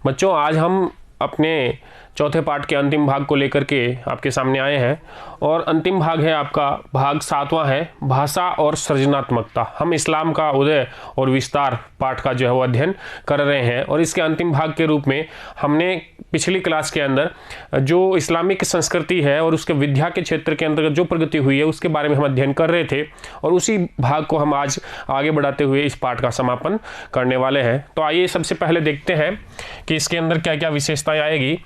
बच्चों, आज हम अपने चौथे पाठ के अंतिम भाग को लेकर के आपके सामने आए हैं और अंतिम भाग है आपका भाग 7वां है, भाषा और सृजनात्मकता। हम इस्लाम का उदय और विस्तार पाठ का जो है वो अध्ययन कर रहे हैं और इसके अंतिम भाग के रूप में हमने पिछली क्लास के अंदर जो इस्लामिक संस्कृति है और उसके विद्या के क्षेत्र के अंतर्गत जो प्रगति हुई है उसके बारे में हम अध्ययन कर रहे थे और उसी भाग को हम आज आगे बढ़ाते हुए इस पाठ का समापन करने वाले हैं। तो आइए सबसे पहले देखते हैं कि इसके अंदर क्या क्या विशेषताएं आएगी।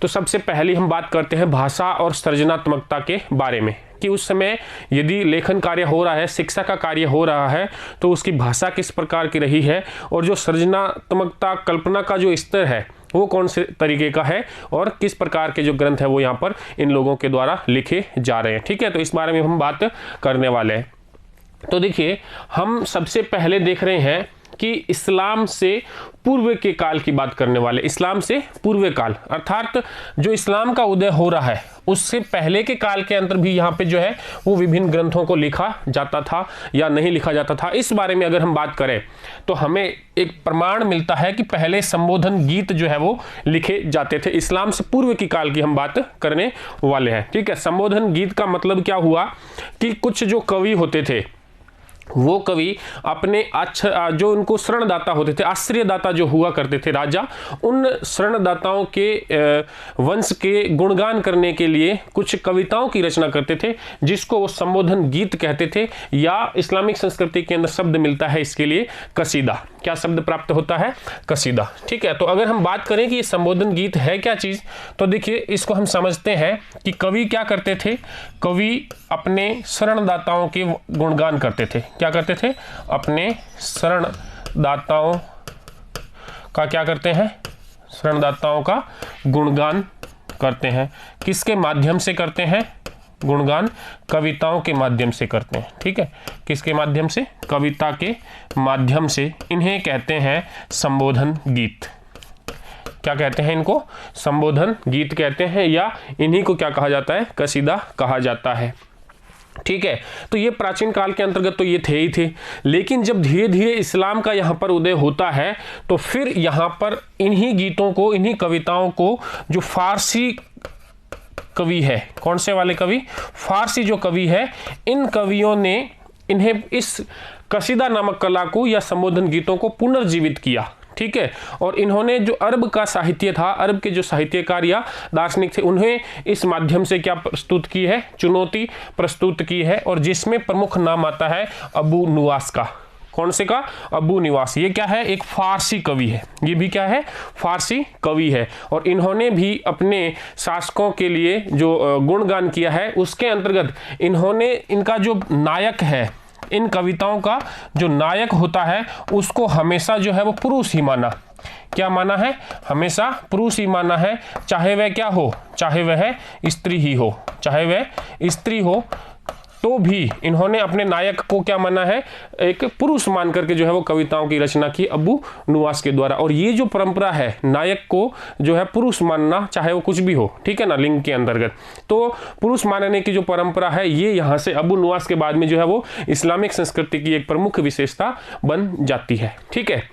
तो सबसे पहली हम बात करते हैं भाषा और सृजनात्मकता के बारे में कि उस समय यदि लेखन कार्य हो रहा है, शिक्षा का कार्य हो रहा है, तो उसकी भाषा किस प्रकार की रही है और जो सृजनात्मकता कल्पना का जो स्तर है वो कौन से तरीके का है और किस प्रकार के जो ग्रंथ है वो यहाँ पर इन लोगों के द्वारा लिखे जा रहे हैं। ठीक है, तो इस बारे में हम बात करने वाले हैं। तो देखिए, हम सबसे पहले देख रहे हैं कि इस्लाम से पूर्व के काल की बात करने वाले, इस्लाम से पूर्व काल अर्थात जो इस्लाम का उदय हो रहा है उससे पहले के काल के अंदर भी यहाँ पे जो है वो विभिन्न ग्रंथों को लिखा जाता था या नहीं लिखा जाता था। इस बारे में अगर हम बात करें तो हमें एक प्रमाण मिलता है कि पहले संबोधन गीत जो है वो लिखे जाते थे। इस्लाम से पूर्व की काल की हम बात करने वाले हैं। ठीक है, संबोधन गीत का मतलब क्या हुआ कि कुछ जो कवि होते थे वो कवि अपने जो उनको शरणदाता होते थे, आश्रयदाता जो हुआ करते थे राजा, उन शरणदाताओं के वंश के गुणगान करने के लिए कुछ कविताओं की रचना करते थे जिसको वो संबोधन गीत कहते थे, या इस्लामिक संस्कृति के अंदर शब्द मिलता है इसके लिए कसीदा। क्या शब्द प्राप्त होता है? कसीदा। ठीक है, तो अगर हम बात करें कि ये संबोधन गीत है क्या चीज, तो देखिए इसको हम समझते हैं कि कवि क्या करते थे, कवि अपने शरणदाताओं के गुणगान करते थे। क्या करते थे? अपने शरणदाताओं का क्या करते हैं? शरणदाताओं का गुणगान करते हैं। किसके माध्यम से करते हैं गुणगान? कविताओं के माध्यम से करते हैं। ठीक है, किसके माध्यम से? कविता के माध्यम से। इन्हें कहते हैं संबोधन गीत। क्या कहते हैं इनको? संबोधन गीत कहते हैं, या इन्हीं को क्या कहा जाता है? कसीदा कहा जाता है। ठीक है, तो ये प्राचीन काल के अंतर्गत तो ये थे ही थे, लेकिन जब धीरे धीरे इस्लाम का यहाँ पर उदय होता है तो फिर यहाँ पर इन्हीं गीतों को, इन्हीं कविताओं को जो फारसी कवि है, कौन से वाले कवि? फारसी जो कवि है, इन कवियों ने इन्हें इस कसीदा नामक कला को या संबोधन गीतों को पुनर्जीवित किया। ठीक है, और इन्होंने जो अरब का साहित्य था, अरब के जो साहित्यकार या दार्शनिक थे, उन्हें इस माध्यम से क्या प्रस्तुत की है? चुनौती प्रस्तुत की है, और जिसमें प्रमुख नाम आता है अबू नुवास का। कौन से का? अबू निवास। ये क्या है? एक फारसी कवि है। ये भी क्या है? फारसी कवि है। और इन्होंने भी अपने शासकों के लिए जो गुणगान किया है उसके अंतर्गत इन्होंने इनका जो नायक है, इन कविताओं का जो नायक होता है उसको हमेशा जो है वो पुरुष ही माना। क्या माना है? हमेशा पुरुष ही माना है, चाहे वह क्या हो, चाहे वह स्त्री ही हो, चाहे वह स्त्री हो, तो भी इन्होंने अपने नायक को क्या माना है? एक पुरुष मान करके जो है वो कविताओं की रचना की अबू नुवास के द्वारा। और ये जो परंपरा है नायक को जो है पुरुष मानना, चाहे वो कुछ भी हो, ठीक है ना, लिंग के अंतर्गत, तो पुरुष मानने की जो परंपरा है ये यहाँ से अबू नुवास के बाद में जो है वो इस्लामिक संस्कृति की एक प्रमुख विशेषता बन जाती है। ठीक है,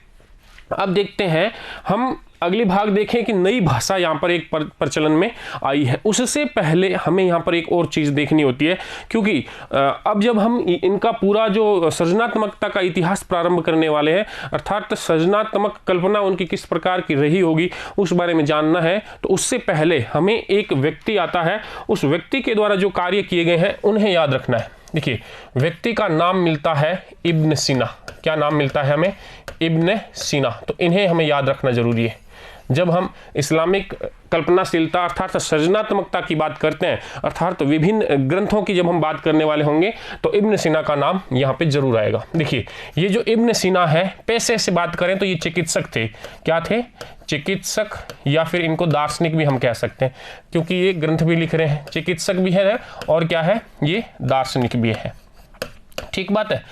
अब देखते हैं हम अगली भाग देखें कि नई भाषा यहाँ पर एक प्रचलन में आई है। उससे पहले हमें यहाँ पर एक और चीज़ देखनी होती है, क्योंकि अब जब हम इनका पूरा जो सृजनात्मकता का इतिहास प्रारंभ करने वाले हैं, अर्थात सृजनात्मक कल्पना उनकी किस प्रकार की रही होगी उस बारे में जानना है, तो उससे पहले हमें एक व्यक्ति आता है, उस व्यक्ति के द्वारा जो कार्य किए गए हैं उन्हें याद रखना है। देखिए, व्यक्ति का नाम मिलता है इब्न सीना। क्या नाम मिलता है हमें? इब्न सीना। तो इन्हें हमें याद रखना जरूरी है। जब हम इस्लामिक कल्पनाशीलता अर्थात सृजनात्मकता की बात करते हैं, अर्थात विभिन्न ग्रंथों की जब हम बात करने वाले होंगे, तो इब्न सीना का नाम यहाँ पे जरूर आएगा। देखिए, ये जो इब्न सीना है, पैसे से बात करें तो ये चिकित्सक थे। क्या थे? चिकित्सक, या फिर इनको दार्शनिक भी हम कह सकते हैं, क्योंकि ये ग्रंथ भी लिख रहे हैं, चिकित्सक भी है और क्या है, ये दार्शनिक भी है। ठीक बात है।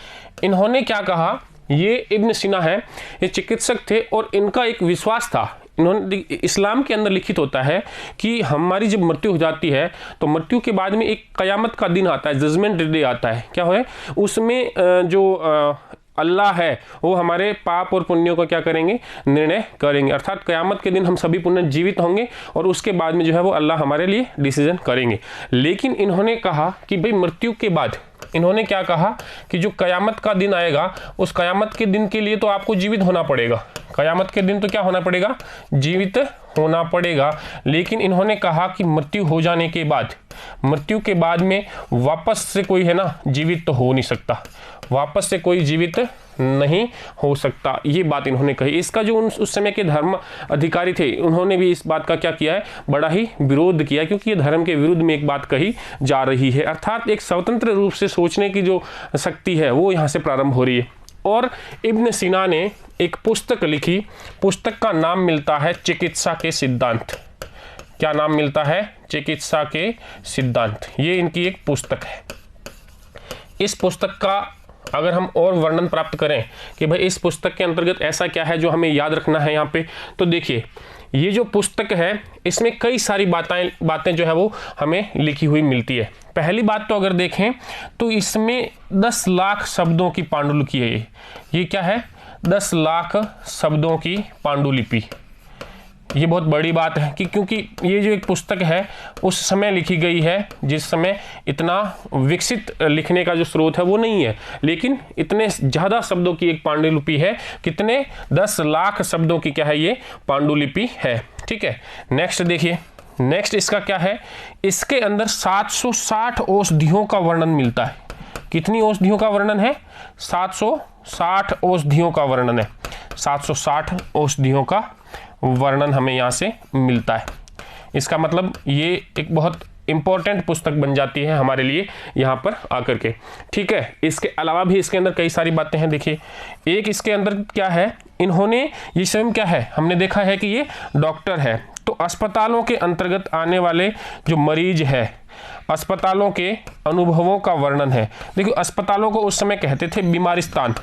इन्होंने क्या कहा? ये इब्न सीना है, ये चिकित्सक थे और इनका एक विश्वास था। इन्होंने, इस्लाम के अंदर लिखित होता है कि हमारी जब मृत्यु हो जाती है तो मृत्यु के बाद में एक कयामत का दिन आता है, जजमेंट डे आता है। क्या है? उसमें जो अल्लाह है वो हमारे पाप और पुण्यों का क्या करेंगे, निर्णय करेंगे। अर्थात क़यामत के दिन हम सभी पुनर्जीवित होंगे और उसके बाद में जो है वो अल्लाह हमारे लिए डिसीजन करेंगे। लेकिन इन्होंने कहा कि भाई मृत्यु के बाद, इन्होंने क्या कहा कि जो क़यामत का दिन आएगा उस क़यामत के दिन के लिए तो आपको जीवित होना पड़ेगा। क़यामत के दिन तो क्या होना पड़ेगा, जीवित होना पड़ेगा। लेकिन इन्होंने कहा कि मृत्यु हो जाने के बाद, मृत्यु के बाद में वापस से कोई है ना जीवित तो हो नहीं सकता, वापस से कोई जीवित नहीं हो सकता। ये बात इन्होंने कही। इसका जो उस समय के धर्म अधिकारी थे उन्होंने भी इस बात का क्या किया है, बड़ा ही विरोध किया, क्योंकि ये धर्म के विरुद्ध में एक बात कही जा रही है। अर्थात एक स्वतंत्र रूप से सोचने की जो शक्ति है वो यहाँ से प्रारंभ हो रही है। और इब्न सीना ने एक पुस्तक लिखी, पुस्तक का नाम मिलता है चिकित्सा के सिद्धांत। क्या नाम मिलता है, चिकित्सा के सिद्धांत। ये इनकी एक पुस्तक है। इस पुस्तक का अगर हम और वर्णन प्राप्त करें कि भाई इस पुस्तक के अंतर्गत ऐसा क्या है जो हमें याद रखना है यहाँ पे, तो देखिए ये जो पुस्तक है इसमें कई सारी बातें जो है वो हमें लिखी हुई मिलती है। पहली बात तो अगर देखें तो इसमें 10 लाख शब्दों की पांडुलिपि है। ये क्या है, 10 लाख शब्दों की पांडुलिपि। ये बहुत बड़ी बात है कि क्योंकि ये जो एक पुस्तक है उस समय लिखी गई है जिस समय इतना विकसित लिखने का जो स्रोत है वो नहीं है, लेकिन इतने ज़्यादा शब्दों की एक पांडुलिपि है। कितने, 10 लाख शब्दों की क्या है ये पांडुलिपि है। ठीक है, नेक्स्ट देखिए, नेक्स्ट इसका क्या है, इसके अंदर 760 औषधियों का वर्णन मिलता है। कितनी औषधियों का वर्णन है, 760 औषधियों का वर्णन है। 760 औषधियों का वर्णन हमें यहाँ से मिलता है। इसका मतलब ये एक बहुत इंपॉर्टेंट पुस्तक बन जाती है हमारे लिए यहाँ पर आकर के। ठीक है, इसके अलावा भी इसके अंदर कई सारी बातें हैं। देखिए एक इसके अंदर क्या है, इन्होंने ये स्वयं क्या है, हमने देखा है कि ये डॉक्टर है, तो अस्पतालों के अंतर्गत आने वाले जो मरीज है, अस्पतालों के अनुभवों का वर्णन है। देखिए अस्पतालों को उस समय कहते थे बीमारिस्तान।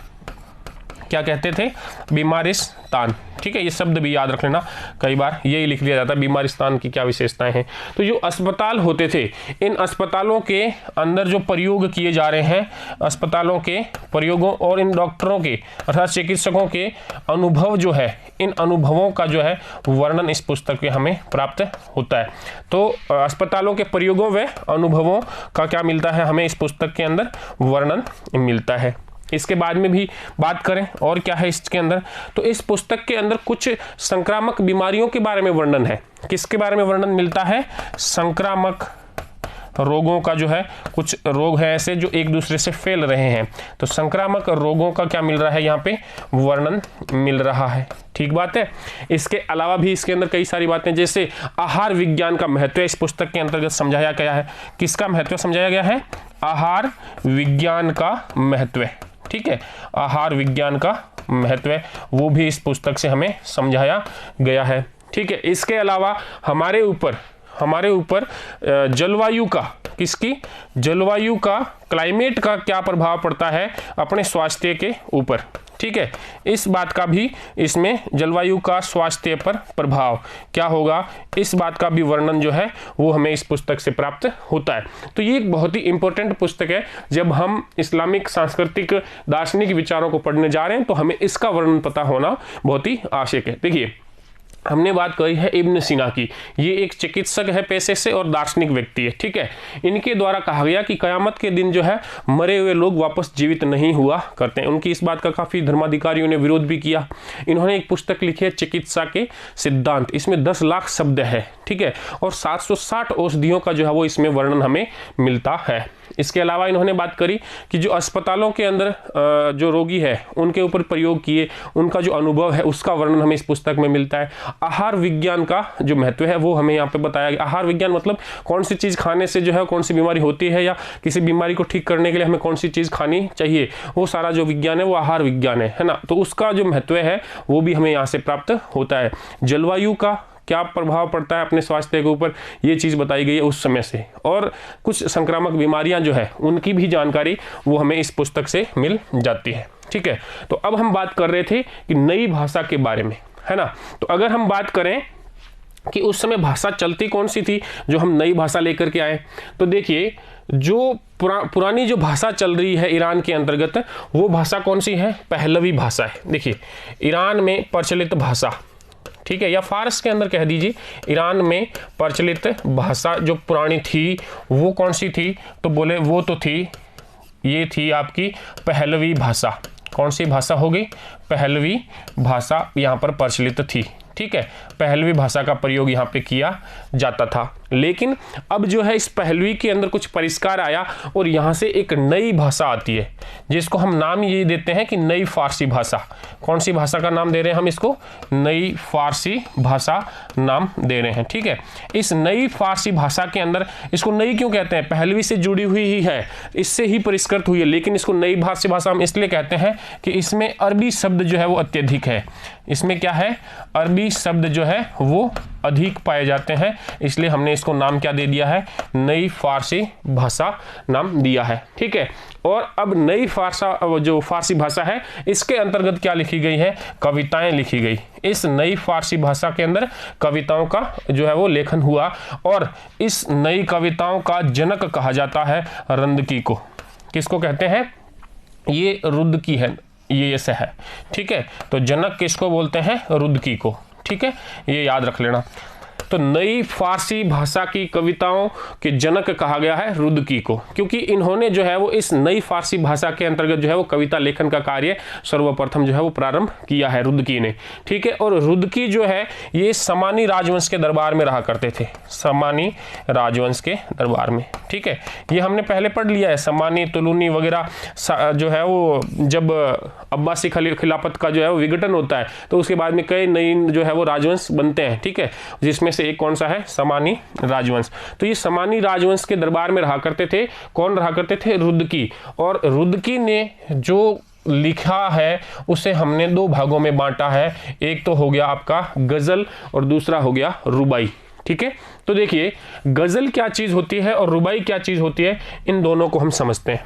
क्या कहते थे, बीमारिस्तान। ठीक है, ये शब्द भी याद रख लेना, कई बार यही लिख लिया जाता है बीमारिस्तान की क्या विशेषताएं हैं। तो जो अस्पताल होते थे, इन अस्पतालों के अंदर जो प्रयोग किए जा रहे हैं, अस्पतालों के प्रयोगों और इन डॉक्टरों के अर्थात चिकित्सकों के अनुभव जो है, इन अनुभवों का जो है वर्णन इस पुस्तक में हमें प्राप्त होता है। तो अस्पतालों के प्रयोगों व अनुभवों का क्या मिलता है, हमें इस पुस्तक के अंदर वर्णन मिलता है। इसके बाद में भी बात करें और क्या है इसके अंदर, तो इस पुस्तक के अंदर कुछ संक्रामक बीमारियों के बारे में वर्णन है। किसके बारे में वर्णन मिलता है, संक्रामक रोगों का जो है, कुछ रोग हैं ऐसे जो एक दूसरे से फैल रहे हैं, तो संक्रामक रोगों का क्या मिल रहा है, यहाँ पे वर्णन मिल रहा है। ठीक बात है। इसके अलावा भी इसके अंदर कई सारी बातें, जैसे आहार विज्ञान का महत्व इस पुस्तक के अंतर्गत समझाया गया है। किसका महत्व समझाया गया है, आहार विज्ञान का महत्व। ठीक है, आहार विज्ञान का महत्व वो भी इस पुस्तक से हमें समझाया गया है। ठीक है, इसके अलावा हमारे ऊपर जलवायु का, किसकी, जलवायु का, क्लाइमेट का क्या प्रभाव पड़ता है अपने स्वास्थ्य के ऊपर। ठीक है, इस बात का भी इसमें, जलवायु का स्वास्थ्य पर प्रभाव क्या होगा, इस बात का भी वर्णन जो है वो हमें इस पुस्तक से प्राप्त होता है। तो ये एक बहुत ही इंपॉर्टेंट पुस्तक है। जब हम इस्लामिक सांस्कृतिक दार्शनिक विचारों को पढ़ने जा रहे हैं तो हमें इसका वर्णन पता होना बहुत ही आवश्यक है। देखिए हमने बात करी है इब्न सीना की, ये एक चिकित्सक है पेशे से और दार्शनिक व्यक्ति है। ठीक है, इनके द्वारा कहा गया कि कयामत के दिन जो है मरे हुए लोग वापस जीवित नहीं हुआ करते हैं। उनकी इस बात का काफ़ी धर्माधिकारियों ने विरोध भी किया। इन्होंने एक पुस्तक लिखी है चिकित्सा के सिद्धांत, इसमें 10 लाख शब्द है। ठीक है, और 760 औषधियों का जो है वो इसमें वर्णन हमें मिलता है। इसके अलावा इन्होंने बात करी कि जो अस्पतालों के अंदर जो रोगी है उनके ऊपर प्रयोग किए, उनका जो अनुभव है उसका वर्णन हमें इस पुस्तक में मिलता है। आहार विज्ञान का जो महत्व है वो हमें यहाँ पे बताया गया। आहार विज्ञान मतलब कौन सी चीज़ खाने से जो है कौन सी बीमारी होती है, या किसी बीमारी को ठीक करने के लिए हमें कौन सी चीज़ खानी चाहिए, वो सारा जो विज्ञान है वो आहार विज्ञान है ना। तो उसका जो महत्व है वो भी हमें यहाँ से प्राप्त होता है। जलवायु का क्या प्रभाव पड़ता है अपने स्वास्थ्य के ऊपर, ये चीज़ बताई गई है उस समय से। और कुछ संक्रामक बीमारियां जो है उनकी भी जानकारी वो हमें इस पुस्तक से मिल जाती है। ठीक है, तो अब हम बात कर रहे थे कि नई भाषा के बारे में, है ना। तो अगर हम बात करें कि उस समय भाषा चलती कौन सी थी जो हम नई भाषा लेकर के आए। तो देखिए जो पुरानी जो भाषा चल रही है ईरान के अंतर्गत, वो भाषा कौन सी है? पहलवी भाषा है। देखिए ईरान में प्रचलित भाषा, ठीक है, या फारस के अंदर कह दीजिए, ईरान में प्रचलित भाषा जो पुरानी थी वो कौन सी थी? तो बोले वो तो थी, ये थी आपकी पहलवी भाषा। कौन सी भाषा होगी? पहलवी भाषा यहाँ पर प्रचलित थी, ठीक है, पहलवी भाषा का प्रयोग यहाँ पे किया जाता था। लेकिन अब जो है इस पहलवी के अंदर कुछ परिष्कार आया और यहाँ से एक नई भाषा आती है जिसको हम नाम ये देते हैं कि नई फारसी भाषा। कौन सी भाषा का नाम दे रहे हैं हम इसको? नई फारसी भाषा नाम दे रहे हैं, ठीक है। इस नई फारसी भाषा के अंदर इसको नई क्यों कहते हैं? पहलवी से जुड़ी हुई ही है, इससे ही परिष्कृत हुई है, लेकिन इसको नई फारसी भाषा हम इसलिए कहते हैं कि इसमें अरबी शब्द जो है वो अत्यधिक है। इसमें क्या है? अरबी शब्द जो है वो अधिक पाए जाते हैं, इसलिए हमने इसको नाम क्या दे दिया है? नई फारसी भाषा नाम दिया है, ठीक है। और अब नई जो फारसी भाषा है इसके अंतर्गत क्या लिखी गई है? कविताएं लिखी गई। इस नई फारसी भाषा के अंदर कविताओं का जो है वो लेखन हुआ और इस नई कविताओं का जनक कहा जाता है रुदकी को। किसको कहते हैं? ये रुदकी है, ये ऐसा है, ठीक है। तो जनक किसको बोलते हैं? रुदकी को, ठीक है, ये याद रख लेना। तो नई फारसी भाषा की कविताओं के जनक कहा गया है रुदकी को, क्योंकि इन्होंने जो है वो इस नई फारसी भाषा के अंतर्गत जो है वो कविता लेखन का कार्य सर्वप्रथम जो है वो प्रारंभ किया है रुदकी ने, ठीक है। और रुदकी जो है ये सामानी राजवंश के दरबार में रहा करते थे, सामानी राजवंश के दरबार में, ठीक है। ये हमने पहले पढ़ लिया है, सामानी तुलूनी वगैरह जो है वो जब अब्बासी खिलाफत का जो है वो विघटन होता है तो उसके बाद में कई नई जो है वो राजवंश बनते हैं, ठीक है, जिसमें से एक कौन सा है? सामानी राजवंश। तो ये सामानी राजवंश के दरबार में रहा करते थे। कौन रहा करते थे? रुदकी। और रुदकी ने जो लिखा है उसे हमने दो भागों में बांटा है, एक तो हो गया आपका गजल और दूसरा हो गया रुबाई, ठीक है। तो देखिए गजल क्या चीज होती है और रुबाई क्या चीज होती है, इन दोनों को हम समझते हैं।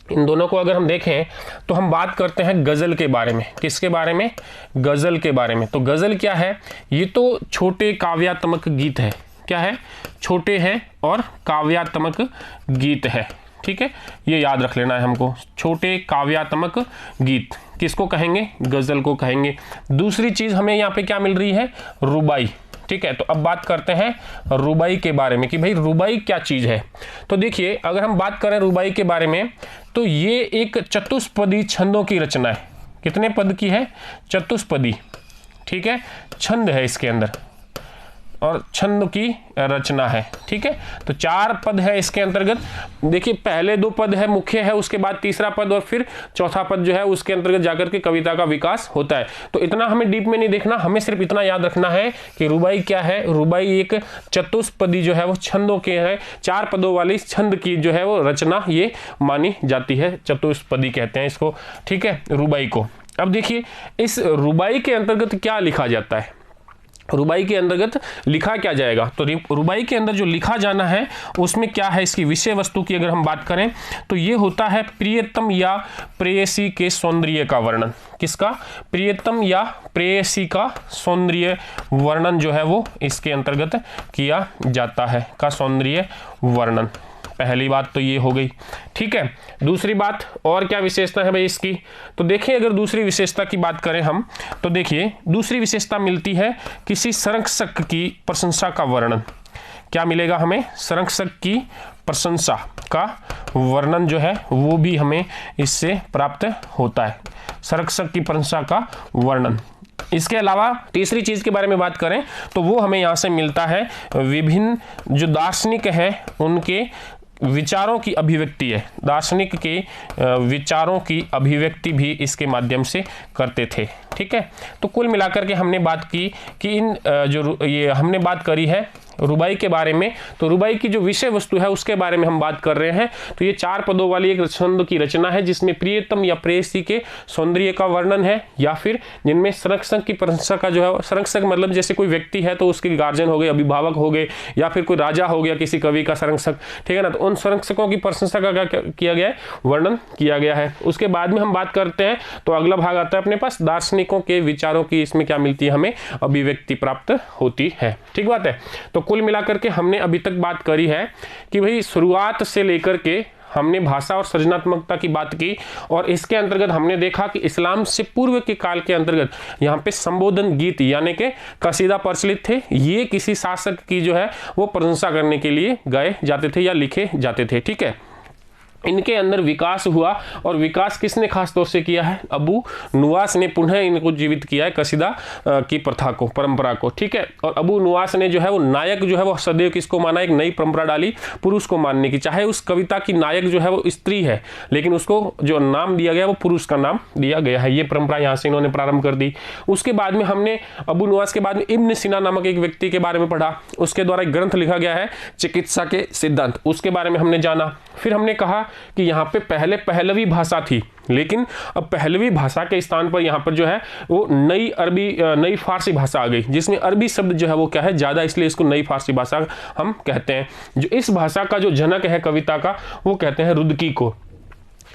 इन दोनों को अगर हम देखें तो हम बात करते हैं गज़ल के बारे में। किसके बारे में? गज़ल के बारे में। तो गज़ल क्या है? ये तो छोटे काव्यात्मक गीत है। क्या है? छोटे हैं और काव्यात्मक गीत है, ठीक है, ये याद रख लेना है हमको। छोटे काव्यात्मक गीत किसको कहेंगे? गज़ल को कहेंगे। दूसरी चीज़ हमें यहाँ पे क्या मिल रही है? रुबाई, ठीक है। तो अब बात करते हैं रुबाई के बारे में कि भाई रुबाई क्या चीज़ है। तो देखिए अगर हम बात करें रुबाई के बारे में तो ये एक चतुष्पदी छंदों की रचना है। कितने पद की है? चतुष्पदी, ठीक है, छंद है इसके अंदर और छंद की रचना है, ठीक है। तो 4 पद है इसके अंतर्गत। देखिए पहले 2 पद है मुख्य है, उसके बाद तीसरा पद और फिर चौथा पद जो है उसके अंतर्गत जाकर के कविता का विकास होता है। तो इतना हमें डीप में नहीं देखना, हमें सिर्फ इतना याद रखना है कि रुबाई क्या है। रुबाई एक चतुष्पदी जो है वो छंदों के है, 4 पदों वाली छंद की जो है वो रचना ये मानी जाती है, चतुष्पदी कहते हैं इसको, ठीक है, रुबाई को। अब देखिए इस रुबाई के अंतर्गत क्या लिखा जाता है, रुबाई के अंतर्गत लिखा क्या जाएगा। तो रुबाई के अंदर जो लिखा जाना है उसमें क्या है, इसकी विषय वस्तु की अगर हम बात करें तो ये होता है प्रियतम या प्रेयसी के सौंदर्य का वर्णन। किसका? प्रियतम या प्रेयसी का सौंदर्य वर्णन जो है वो इसके अंतर्गत किया जाता है, का सौंदर्य वर्णन। पहली बात तो ये हो गई, ठीक है। दूसरी बात और क्या विशेषता है भाई इसकी, तो देखिए अगर दूसरी विशेषता की बात करें हम तो देखिए दूसरी विशेषता मिलती है किसी संरक्षक की प्रशंसा का वर्णन। क्या मिलेगा हमें? संरक्षक की प्रशंसा का वर्णन जो है वो भी हमें इससे प्राप्त होता है, संरक्षक की प्रशंसा का वर्णन। इसके अलावा तीसरी चीज के बारे में बात करें तो वो हमें यहाँ से मिलता है विभिन्न जो दार्शनिक हैं उनके विचारों की अभिव्यक्ति है। दार्शनिक के विचारों की अभिव्यक्ति भी इसके माध्यम से करते थे, ठीक है। तो कुल मिलाकर के हमने बात की कि इन जो ये हमने बात करी है रुबाई के बारे में, तो रुबाई की जो विषय वस्तु है उसके बारे में हम बात कर रहे हैं। तो ये 4 पदों वाली एक छंद की रचना है जिसमें प्रियतम या प्रेयसी के सौंदर्य का वर्णन है, या फिर जिनमें संरक्षक की प्रशंसा का जो है, संरक्षक मतलब जैसे कोई व्यक्ति है तो उसके गार्जियन हो गए, अभिभावक हो गए, या फिर कोई राजा हो गया किसी कवि का संरक्षक, ठीक है ना। तो उन संरक्षकों की प्रशंसा का क्या किया गया है, वर्णन किया गया है। उसके बाद में हम बात करते हैं तो अगला भाग आता है अपने पास दार्शनिकों के विचारों की, इसमें क्या मिलती है हमें, अभिव्यक्ति प्राप्त होती है। ठीक बात है। तो कुल मिलाकर के हमने अभी तक बात करी है कि भाई शुरुआत से लेकर के हमने भाषा और सृजनात्मकता की बात की, और इसके अंतर्गत हमने देखा कि इस्लाम से पूर्व के काल के अंतर्गत यहाँ पे संबोधन गीत यानी कि कसीदा प्रचलित थे। ये किसी शासक की जो है वो प्रशंसा करने के लिए गाए जाते थे या लिखे जाते थे। ठीक है, इनके अंदर विकास हुआ, और विकास किसने खास तौर से किया है, अबू नुवास ने पुनः इनको जीवित किया है, कसीदा की प्रथा को, परंपरा को। ठीक है, और अबू नुवास ने जो है वो नायक जो है वो सदैव किसको माना, एक नई परंपरा डाली पुरुष को मानने की। चाहे उस कविता की नायक जो है वो स्त्री है, लेकिन उसको जो नाम दिया गया वो पुरुष का नाम दिया गया है। ये परंपरा यहाँ से इन्होंने प्रारंभ कर दी। उसके बाद में हमने अबू नुवास के बाद में इब्न सीना नामक एक व्यक्ति के बारे में पढ़ा, उसके द्वारा एक ग्रंथ लिखा गया है चिकित्सा के सिद्धांत, उसके बारे में हमने जाना। फिर हमने कहा कि यहाँ पे पहले पहलवी भाषा थी, लेकिन अब पहलवी भाषा के स्थान पर यहाँ पर जो है वो नई फारसी भाषा आ गई, जिसमें अरबी शब्द जो है वो क्या है, ज़्यादा, इसलिए इसको नई फारसी भाषा हम कहते हैं। जो इस भाषा का जो जनक है कविता का, वो कहते हैं रुदकी को।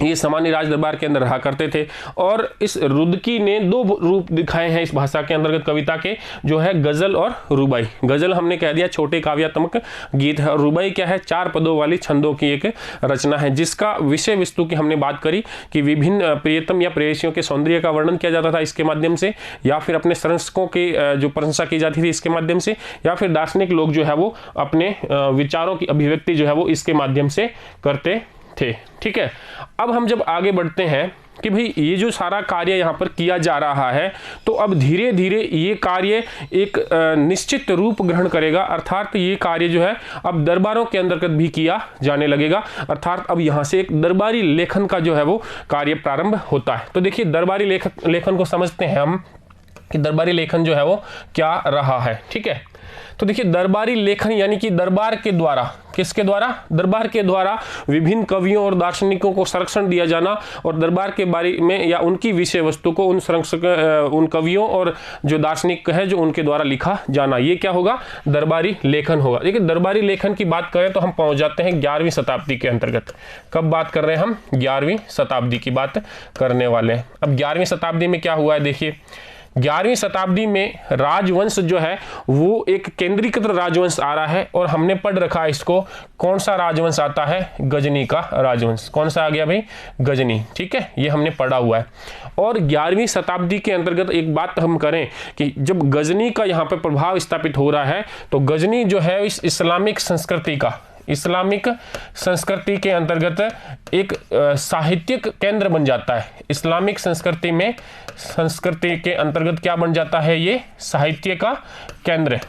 ये सामान्य राज दरबार के अंदर रहा करते थे, और इस रुदकी ने 2 रूप दिखाए हैं इस भाषा के अंतर्गत कविता के, जो है गजल और रुबाई। गजल हमने कह दिया छोटे काव्यात्मक गीत है, और रुबाई क्या है, 4 पदों वाली छंदों की एक रचना है, जिसका विषय वस्तु की हमने बात करी कि विभिन्न प्रियतम या प्रेयसियों के सौंदर्य का वर्णन किया जाता था इसके माध्यम से, या फिर अपने संरक्षकों की जो प्रशंसा की जाती थी इसके माध्यम से, या फिर दार्शनिक लोग जो है वो अपने विचारों की अभिव्यक्ति जो है वो इसके माध्यम से करते थे। ठीक है, अब हम जब आगे बढ़ते हैं कि भाई ये जो सारा कार्य यहाँ पर किया जा रहा है, तो अब धीरे धीरे ये कार्य एक निश्चित रूप ग्रहण करेगा, अर्थात ये कार्य जो है अब दरबारों के अंतर्गत भी किया जाने लगेगा, अर्थात अब यहाँ से एक दरबारी लेखन का जो है वो कार्य प्रारंभ होता है। तो देखिए दरबारी लेखन को समझते हैं हम कि दरबारी लेखन जो है वो क्या रहा है। ठीक है, तो देखिए दरबारी लेखन यानी कि दरबार के द्वारा, किसके द्वारा, दरबार के द्वारा विभिन्न कवियों और दार्शनिकों को संरक्षण दिया जाना, और दरबार के बारे में या उनकी विषय वस्तु को उन संरक्षक, उन कवियों और जो दार्शनिक है जो उनके द्वारा लिखा जाना, ये क्या होगा, दरबारी लेखन होगा। देखिए दरबारी लेखन की बात करें तो हम पहुंच जाते हैं 11वीं शताब्दी के अंतर्गत। कब बात कर रहे हैं हम, 11वीं शताब्दी की बात करने वाले हैं। अब 11वीं शताब्दी में क्या हुआ है, देखिए 11वीं शताब्दी में राजवंश जो है वो एक केंद्रीकृत राजवंश आ रहा है, और हमने पढ़ रखा है इसको, कौन सा राजवंश आता है, गजनी का राजवंश। कौन सा आ गया भाई, गजनी। ठीक है, ये हमने पढ़ा हुआ है। और 11वीं शताब्दी के अंतर्गत एक बात हम करें कि जब गजनी का यहाँ पर प्रभाव स्थापित हो रहा है, तो गजनी जो है इस इस्लामिक संस्कृति का, इस्लामिक संस्कृति के अंतर्गत एक साहित्यिक केंद्र बन जाता है। इस्लामिक संस्कृति में, संस्कृति के अंतर्गत क्या बन जाता है, ये साहित्य का केंद्र।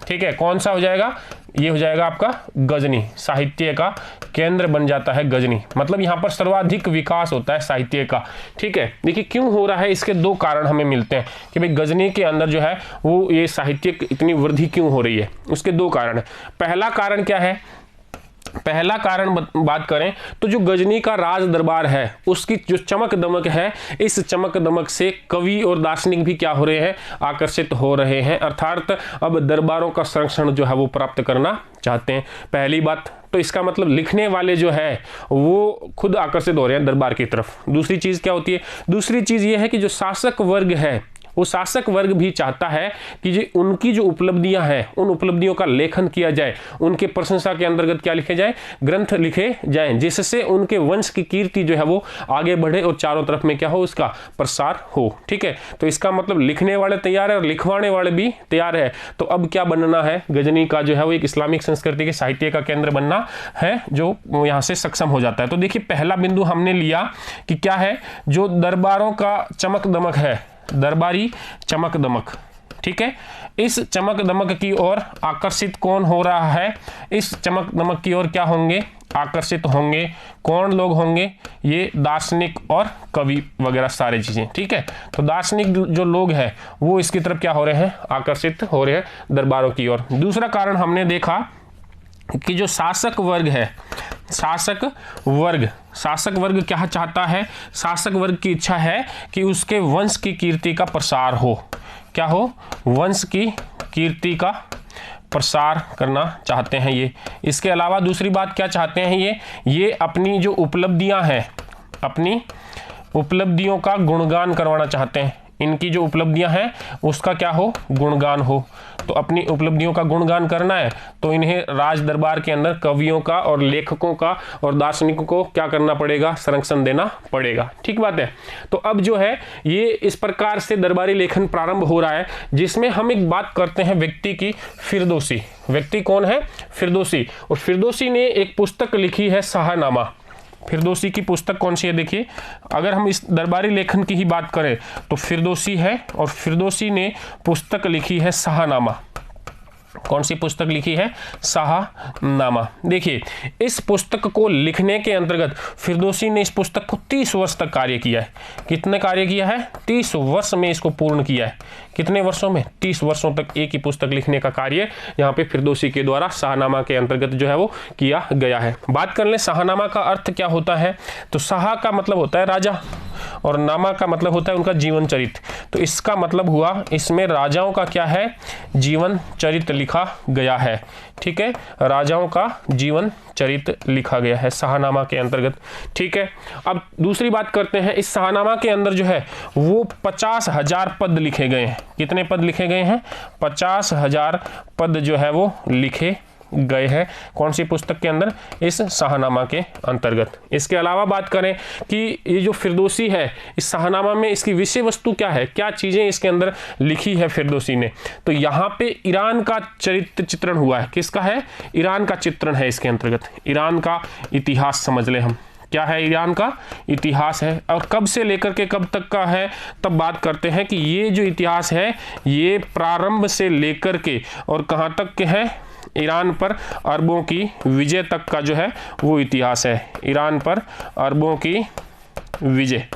ठीक है, कौन सा हो जाएगा, ये हो जाएगा आपका गजनी, साहित्य का केंद्र बन जाता है गजनी, मतलब यहाँ पर सर्वाधिक विकास होता है साहित्य का। ठीक है, देखिए क्यों हो रहा है, इसके 2 कारण हमें मिलते हैं कि भाई गजनी के अंदर जो है वो ये साहित्यिक इतनी वृद्धि क्यों हो रही है। उसके 2 कारण। पहला कारण क्या है, पहला कारण बात करें तो जो गजनी का राज दरबार है उसकी जो चमक दमक है, इस चमक दमक से कवि और दार्शनिक भी क्या हो रहे हैं, आकर्षित हो रहे हैं, अर्थात अब दरबारों का संरक्षण जो है वो प्राप्त करना चाहते हैं। पहली बात तो इसका मतलब लिखने वाले जो है वो खुद आकर्षित हो रहे हैं दरबार की तरफ। दूसरी चीज क्या होती है, दूसरी चीज ये है कि जो शासक वर्ग है वो शासक वर्ग भी चाहता है कि जो उनकी जो उपलब्धियां हैं उन उपलब्धियों का लेखन किया जाए, उनके प्रशंसा के अंतर्गत क्या लिखे जाए, ग्रंथ लिखे जाएं, जिससे उनके वंश की कीर्ति जो है वो आगे बढ़े और चारों तरफ में क्या हो, उसका प्रसार हो। ठीक है, तो इसका मतलब लिखने वाले तैयार है और लिखवाने वाले भी तैयार है। तो अब क्या बनना है, गजनी का जो है वो एक इस्लामिक संस्कृति के साहित्य का केंद्र बनना है, जो यहाँ से सक्षम हो जाता है। तो देखिए पहला बिंदु हमने लिया कि क्या है, जो दरबारों का चमक दमक है, दरबारी चमक दमक, ठीक है। इस चमक दमक की ओर आकर्षित कौन हो रहा है? इस चमक दमक की ओर क्या होंगे? आकर्षित होंगे। कौन लोग होंगे? ये दार्शनिक और कवि वगैरह सारी चीजें, ठीक है। तो दार्शनिक जो लोग हैं वो इसकी तरफ क्या हो रहे हैं? आकर्षित हो रहे हैं दरबारों की ओर। दूसरा कारण हमने देखा कि जो शासक वर्ग है, शासक वर्ग क्या चाहता है? शासक वर्ग की इच्छा है कि उसके वंश की कीर्ति का प्रसार हो। क्या हो? वंश की कीर्ति का प्रसार करना चाहते हैं ये। इसके अलावा दूसरी बात क्या चाहते हैं ये अपनी जो उपलब्धियां हैं, अपनी उपलब्धियों का गुणगान करवाना चाहते हैं। इनकी जो उपलब्धियां हैं उसका क्या हो? गुणगान हो। तो अपनी उपलब्धियों का गुणगान करना है तो इन्हें राज दरबार के अंदर कवियों का और लेखकों का और दार्शनिकों को क्या करना पड़ेगा? संरक्षण देना पड़ेगा। ठीक बात है। तो अब जो है ये इस प्रकार से दरबारी लेखन प्रारंभ हो रहा है, जिसमें हम एक बात करते हैं व्यक्ति की, फिरदौसी। व्यक्ति कौन है? फिरदौसी। और फिरदौसी ने एक पुस्तक लिखी है, शाहनामा। फिरदौसी की पुस्तक कौन सी है? देखिए, अगर हम इस दरबारी लेखन की ही बात करें तो फिरदौसी है, और फिरदौसी ने पुस्तक लिखी है शाहनामा। कौन सी पुस्तक लिखी है? शाहनामा। देखिए, इस पुस्तक को लिखने के अंतर्गत फिरदौसी ने इस पुस्तक को 30 वर्ष तक कार्य किया है। कितने कार्य किया है? 30 वर्ष में इसको पूर्ण किया है। कितने वर्षों में? 30 वर्षों तक एक ही पुस्तक लिखने का कार्य यहाँ पे फिरदौसी के द्वारा शाहनामा के अंतर्गत जो है वो किया गया है। बात कर लें शाहनामा का अर्थ क्या होता है, तो शाह का मतलब होता है राजा और नामा का मतलब होता है उनका जीवन चरित्र। तो इसका मतलब हुआ इसमें राजाओं का क्या है? जीवन चरित्र लिखा गया है। ठीक है, राजाओं का जीवन चरित्र लिखा गया है शाहनामा के अंतर्गत। ठीक है, अब दूसरी बात करते हैं, इस शाहनामा के अंदर जो है वो 50,000 पद लिखे गए हैं। कितने पद लिखे गए हैं? 50,000 पद जो है वो लिखे गए हैं। कौन सी पुस्तक के अंदर? इस शाहनामा के अंतर्गत। इसके अलावा बात करें कि ये जो फिरदौसी है, इस शाहनामा में इसकी विषय वस्तु क्या है, क्या चीजें इसके अंदर लिखी है फिरदौसी ने, तो यहाँ पे ईरान का चरित्र चित्रण हुआ है। किसका है? ईरान का चित्रण है इसके अंतर्गत। ईरान का इतिहास समझ ले हम, क्या है? ईरान का इतिहास है। और कब से लेकर के कब तक का है, तब बात करते हैं कि ये जो इतिहास है ये प्रारंभ से लेकर के और कहाँ तक के है? ईरान पर अरबों की विजय तक का जो है वो इतिहास है। ईरान पर अरबों की विजय।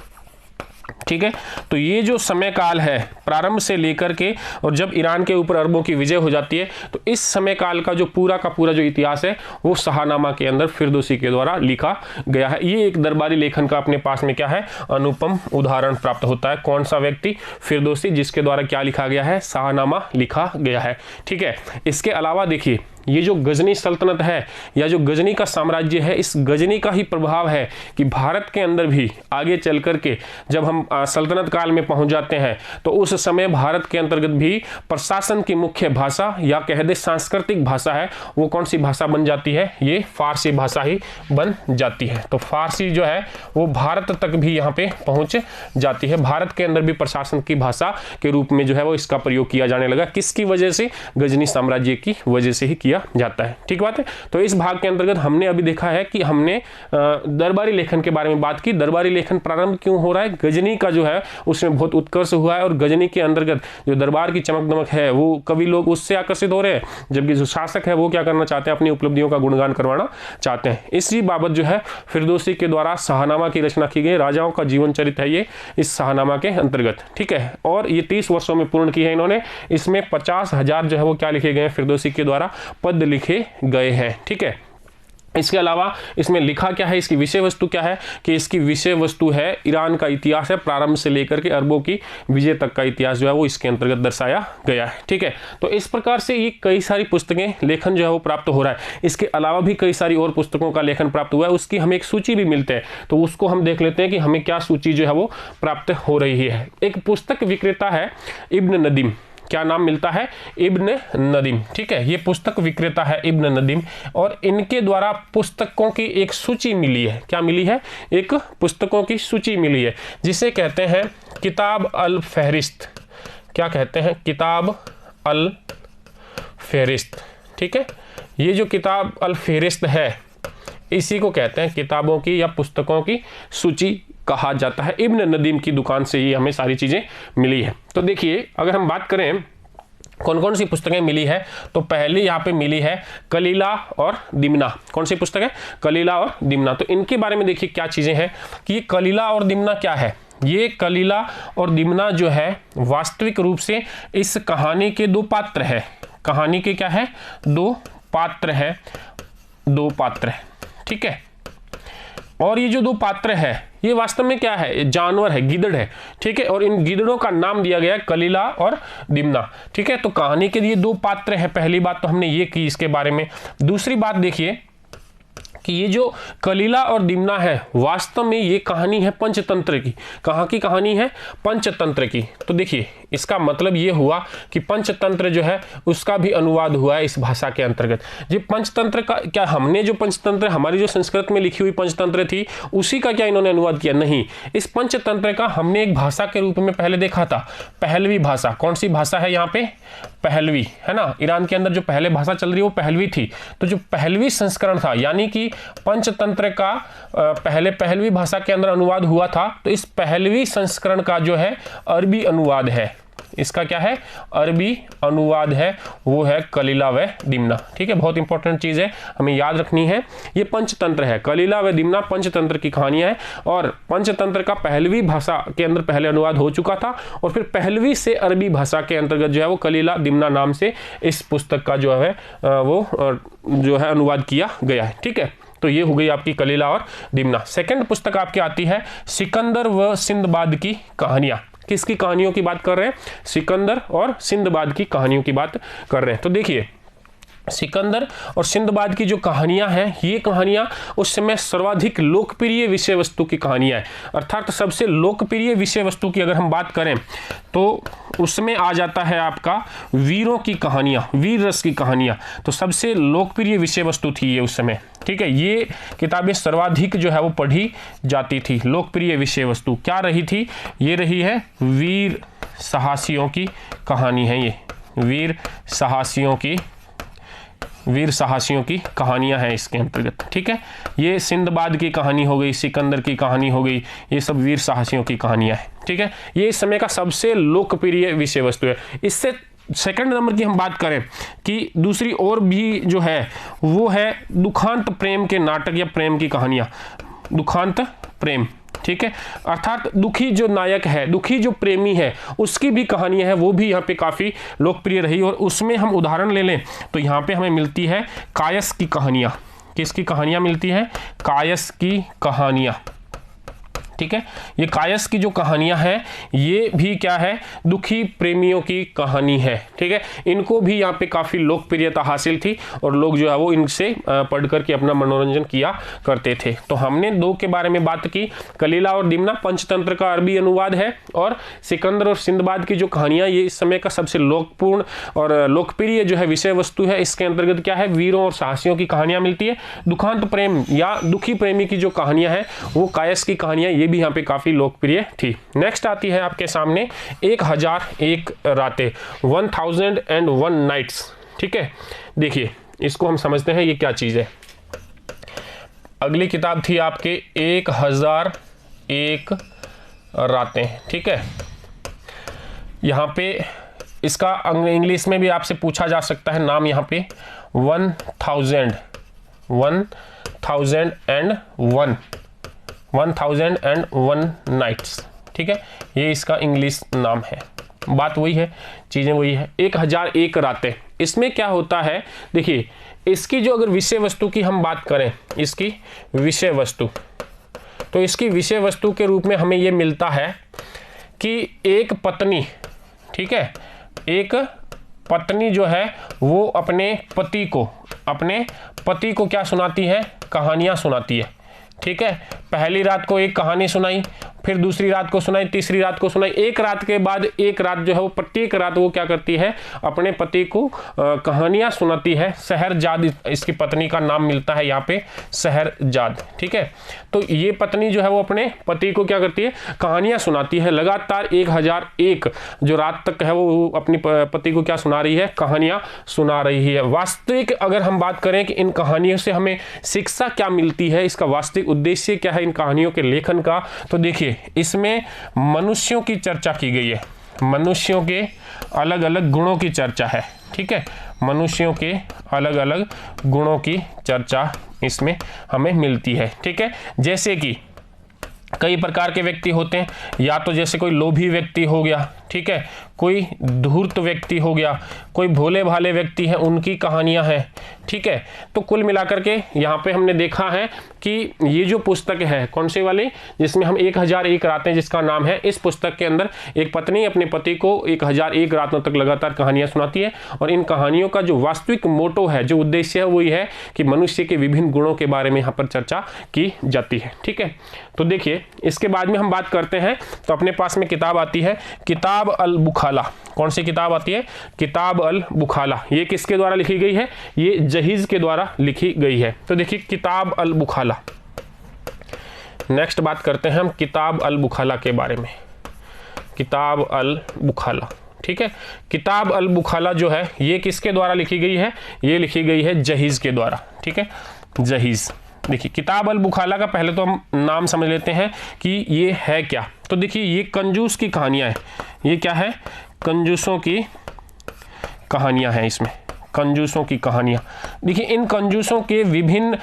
ठीक है, तो ये जो समय काल है प्रारंभ से लेकर के और जब ईरान के ऊपर अरबों की विजय हो जाती है, तो इस समय काल का पूरा जो इतिहास है वो शाहनामा के अंदर फिरदौसी के द्वारा लिखा गया है। ये एक दरबारी लेखन का अपने पास में क्या है? अनुपम उदाहरण प्राप्त होता है। कौन सा व्यक्ति? फिरदौसी, जिसके द्वारा क्या लिखा गया है? शाहनामा लिखा गया है। ठीक है, इसके अलावा देखिए ये जो गजनी सल्तनत है या जो गजनी का साम्राज्य है, इस गजनी का ही प्रभाव है कि भारत के अंदर भी आगे चल करके जब हम सल्तनत काल में पहुंच जाते हैं तो उस समय भारत के अंतर्गत भी प्रशासन की मुख्य भाषा या कह दे सांस्कृतिक भाषा है, वो कौन सी भाषा बन जाती है? ये फारसी भाषा ही बन जाती है। तो फारसी जो है वो भारत तक भी यहाँ पे पहुंच जाती है। भारत के अंदर भी प्रशासन की भाषा के रूप में जो है वो इसका प्रयोग किया जाने लगा। किसकी वजह से? गजनी साम्राज्य की वजह से ही किया जाता है। ठीक बात है। तो इस भाग के अंतर्गत हमने अभी देखा है कि हमने दरबारी लेखन के बारे में बात की। दरबारी लेखन प्रारंभ क्यों हो रहा है? गजनी का जो है उसमें बहुत उत्कर्ष हुआ है और गजनी के अंतर्गत जो दरबार की चमक दमक है वो कवि लोग उससे आकर्षित हो रहे हैं, जबकि जो शासक है वो क्या करना चाहते हैं? अपनी उपलब्धियों का गुणगान करवाना चाहते हैं। इसी बाबत जो है फिरदौसी के द्वारा शाहनामा की रचना की गई। राजाओं का जीवन चरित्र है ये इस शाहनामा के अंतर्गत। ठीक है, और ये 30 वर्षों में पूर्ण की है इन्होंने। इसमें 50,000 जो है वो क्या लिखे गए? फिरदौसी के द्वारा पद लिखे गए हैं। ठीक है, इसके अलावा इसमें लिखा क्या है? इसकी विषय वस्तु क्या है? कि इसकी विषय वस्तु है ईरान का इतिहास है, प्रारंभ से लेकर के अरबों की विजय तक का इतिहास जो है वो इसके अंतर्गत दर्शाया गया है। ठीक है, तो इस प्रकार से ये कई सारी पुस्तकें लेखन जो है वो प्राप्त हो रहा है। इसके अलावा भी कई सारी और पुस्तकों का लेखन प्राप्त हुआ है, उसकी हमें एक सूची भी मिलते हैं, तो उसको हम देख लेते हैं कि हमें क्या सूची जो है वो प्राप्त हो रही है। एक पुस्तक विक्रेता है इब्न नदीम। क्या नाम मिलता है? इब्न नदीम। ठीक है, ये पुस्तक विक्रेता है इब्न नदीम और इनके द्वारा पुस्तकों की एक सूची मिली है। क्या मिली है? एक पुस्तकों की सूची मिली है जिसे कहते हैं किताब अल फहरिस्त। क्या कहते हैं? किताब अल फहरिस्त। ठीक है, ये जो किताब अल फहरिस्त है इसी को कहते हैं किताबों की या पुस्तकों की सूची कहा जाता है। इब्न नदीम की दुकान से ये हमें सारी चीजें मिली है। तो देखिए, अगर हम बात करें कौन कौन सी पुस्तकें मिली है? तो पहली यहाँ पे मिली है कलीला और दिमना। कौन सी पुस्तक है? कलीला और दिमना। तो इनके बारे में देखिए क्या चीज़ें हैं कि ये कलीला और दिमना क्या है। ये कलीला और दिमना जो है वास्तविक रूप से इस कहानी के दो पात्र है। कहानी के क्या है? दो पात्र है, दो पात्र है, ठीक है। और ये जो दो पात्र है ये वास्तव में क्या है? जानवर है, गिदड़ है, ठीक है। और इन गिदड़ों का नाम दिया गया है कलीला और दिमना, ठीक है। तो कहानी के लिए दो पात्र हैं। पहली बात तो हमने ये की इसके बारे में। दूसरी बात देखिए कि ये जो कलीला और दिमना है वास्तव में ये कहानी है पंचतंत्र की। कहाँ की कहानी है? पंचतंत्र की। तो देखिए इसका मतलब ये हुआ कि पंचतंत्र जो है उसका भी अनुवाद हुआ है इस भाषा के अंतर्गत। ये पंचतंत्र का क्या, हमने जो पंचतंत्र, हमारी जो संस्कृत में लिखी हुई पंचतंत्र थी उसी का क्या इन्होंने अनुवाद किया? नहीं, इस पंचतंत्र का हमने एक भाषा के रूप में पहले देखा था, पहलवी भाषा। कौन सी भाषा है यहाँ पे? पहलवी, है ना। ईरान के अंदर जो पहले भाषा चल रही है वो पहलवी थी। तो जो पहलवी संस्करण था, यानी कि पंचतंत्र का पहले पहलवी भाषा के अंदर अनुवाद हुआ था, तो इस पहलवी संस्करण का जो है अरबी अनुवाद है। इसका क्या है? अरबी अनुवाद है, वो है कलीला व दिमना, ठीक है। बहुत इंपॉर्टेंट चीज है, हमें याद रखनी है। ये पंचतंत्र है, कलीला व दिमना पंचतंत्र की कहानियां है। और पंचतंत्र का पहलवी भाषा के अंदर पहले अनुवाद हो चुका था और फिर पहलवी से अरबी भाषा के अंतर्गत जो है वो कलीला दिमना नाम से इस पुस्तक का जो है वो जो है अनुवाद किया गया है, ठीक है। तो ये हो गई आपकी कलीला और दिमना। सेकंड पुस्तक आपकी आती है सिकंदर व सिंदबाद की कहानियां। किसकी कहानियों की बात कर रहे हैं? सिकंदर और सिंदबाद की कहानियों की बात कर रहे हैं। तो देखिए सिकंदर और सिंदबाद की जो कहानियां हैं ये कहानियां उस समय सर्वाधिक लोकप्रिय विषय वस्तु की कहानियां हैं। अर्थात सबसे लोकप्रिय विषय वस्तु की अगर हम बात करें तो उसमें आ जाता है आपका वीरों की कहानियां, वीर रस की कहानियां। तो सबसे लोकप्रिय विषय वस्तु थी ये उस समय, ठीक है। ये किताबें सर्वाधिक जो है वो पढ़ी जाती थी। लोकप्रिय विषय वस्तु क्या रही थी? ये रही है वीर साहसियों की कहानी है। ये वीर साहसियों की कहानियां हैं इसके अंतर्गत, ठीक है। ये सिंदबाद की कहानी हो गई, सिकंदर की कहानी हो गई, ये सब वीर साहसियों की कहानियां हैं, ठीक है। ये इस समय का सबसे लोकप्रिय विषय वस्तु है। इससे सेकंड नंबर की हम बात करें कि दूसरी और भी जो है वो है दुखांत प्रेम के नाटक या प्रेम की कहानियां। दुखांत प्रेम, ठीक है। अर्थात दुखी जो नायक है, दुखी जो प्रेमी है, उसकी भी कहानियां है, वो भी यहाँ पे काफ़ी लोकप्रिय रही। और उसमें हम उदाहरण ले लें तो यहाँ पे हमें मिलती है कायस की कहानियां। किसकी कहानियां मिलती हैं? कायस की कहानियां, ठीक है। ये कायस की जो कहानियां हैं ये भी क्या है? दुखी प्रेमियों की कहानी है, ठीक है। इनको भी यहाँ पे काफ़ी लोकप्रियता हासिल थी और लोग जो है वो इनसे पढ़ करके अपना मनोरंजन किया करते थे। तो हमने दो के बारे में बात की, कलीला और दिमना पंचतंत्र का अरबी अनुवाद है, और सिकंदर और सिंदबाद की जो कहानियां ये इस समय का सबसे लोकपूर्ण और लोकप्रिय जो है विषय वस्तु है। इसके अंतर्गत क्या है? वीरों और साहसियों की कहानियां मिलती है। दुखांत प्रेम या दुखी प्रेमी की जो कहानियां हैं वो कायस की कहानियां, ये भी यहाँ पे काफी लोकप्रिय थी। नेक्स्ट आती है आपके सामने 1001 रातें, 1001 नाइट्स, ठीक है। देखिए इसको हम समझते हैं ये क्या चीज है। अगली किताब थी आपके 1001 रातें, ठीक है। यहाँ पे इसका इंग्लिश में भी आपसे पूछा जा सकता है नाम, यहाँ पे 1001 नाइट्स, ठीक है। ये इसका इंग्लिश नाम है। बात वही है, चीज़ें वही है। 1001 रातें, इसमें क्या होता है? देखिए इसकी जो अगर विषय वस्तु की हम बात करें, इसकी विषय वस्तु, तो इसकी विषय वस्तु के रूप में हमें ये मिलता है कि एक पत्नी, ठीक है, एक पत्नी जो है वो अपने पति को क्या सुनाती है? कहानियाँ सुनाती है, ठीक है। पहली रात को एक कहानी सुनाई, फिर दूसरी रात को सुनाई, तीसरी रात को सुनाई। एक रात के बाद एक रात जो है वो प्रत्येक रात वो क्या करती है? अपने पति को कहानियां सुनाती है। शहरजाद इसकी पत्नी का नाम मिलता है यहाँ पे, शहरजाद, ठीक है। तो ये पत्नी जो है वो अपने पति को क्या करती है? कहानियां सुनाती है। लगातार 1001 जो रात तक है वो अपनी पति को क्या सुना रही है? कहानियां सुना रही है। वास्तविक अगर हम बात करें कि इन कहानियों से हमें शिक्षा क्या मिलती है, इसका वास्तविक उद्देश्य क्या है इन कहानियों के लेखन का, तो देखिए इसमें मनुष्यों की चर्चा की गई है। मनुष्यों के अलग अलग गुणों की चर्चा है। ठीक है, मनुष्यों के अलग अलग गुणों की चर्चा इसमें हमें मिलती है। ठीक है, जैसे कि कई प्रकार के व्यक्ति होते हैं, या तो जैसे कोई लोभी व्यक्ति हो गया, ठीक है, कोई धूर्त व्यक्ति हो गया, कोई भोले भाले व्यक्ति हैं, उनकी कहानियां हैं। ठीक है, तो कुल मिलाकर के यहाँ पे हमने देखा है कि ये जो पुस्तक है कौन सी वाली, जिसमें हम 1001 रातें जिसका नाम है, इस पुस्तक के अंदर एक पत्नी अपने पति को 1001 रातों तक लगातार कहानियां सुनाती है, और इन कहानियों का जो वास्तविक मोटो है, जो उद्देश्य है, वो ये है कि मनुष्य के विभिन्न गुणों के बारे में यहाँ पर चर्चा की जाती है। ठीक है, तो देखिए इसके बाद में हम बात करते हैं, तो अपने पास में किताब आती है किताब अल बुखाला। कौन सी किताब आती है? किताब अल बुखाला। ये किसके द्वारा लिखी गई है? ये जहीज के द्वारा लिखी गई है। तो देखिए किताब अल बुखाला। नेक्स्ट बात करते हैं हम किताब अल बुखाला के बारे में। किताब अल बुखाला, ठीक है, किताब अल बुखाला जो है ये किसके द्वारा लिखी गई है? ये लिखी गई है जहीज के द्वारा। ठीक है, जहीज। देखिए किताब अल बुखाला का पहले तो हम नाम समझ लेते हैं कि ये है क्या। तो देखिए ये कंजूस की कहानियां हैं। ये क्या है? कंजूसों की कहानियां हैं। इसमें कंजूसों की कहानियां। देखिए इन कंजूसों के विभिन्न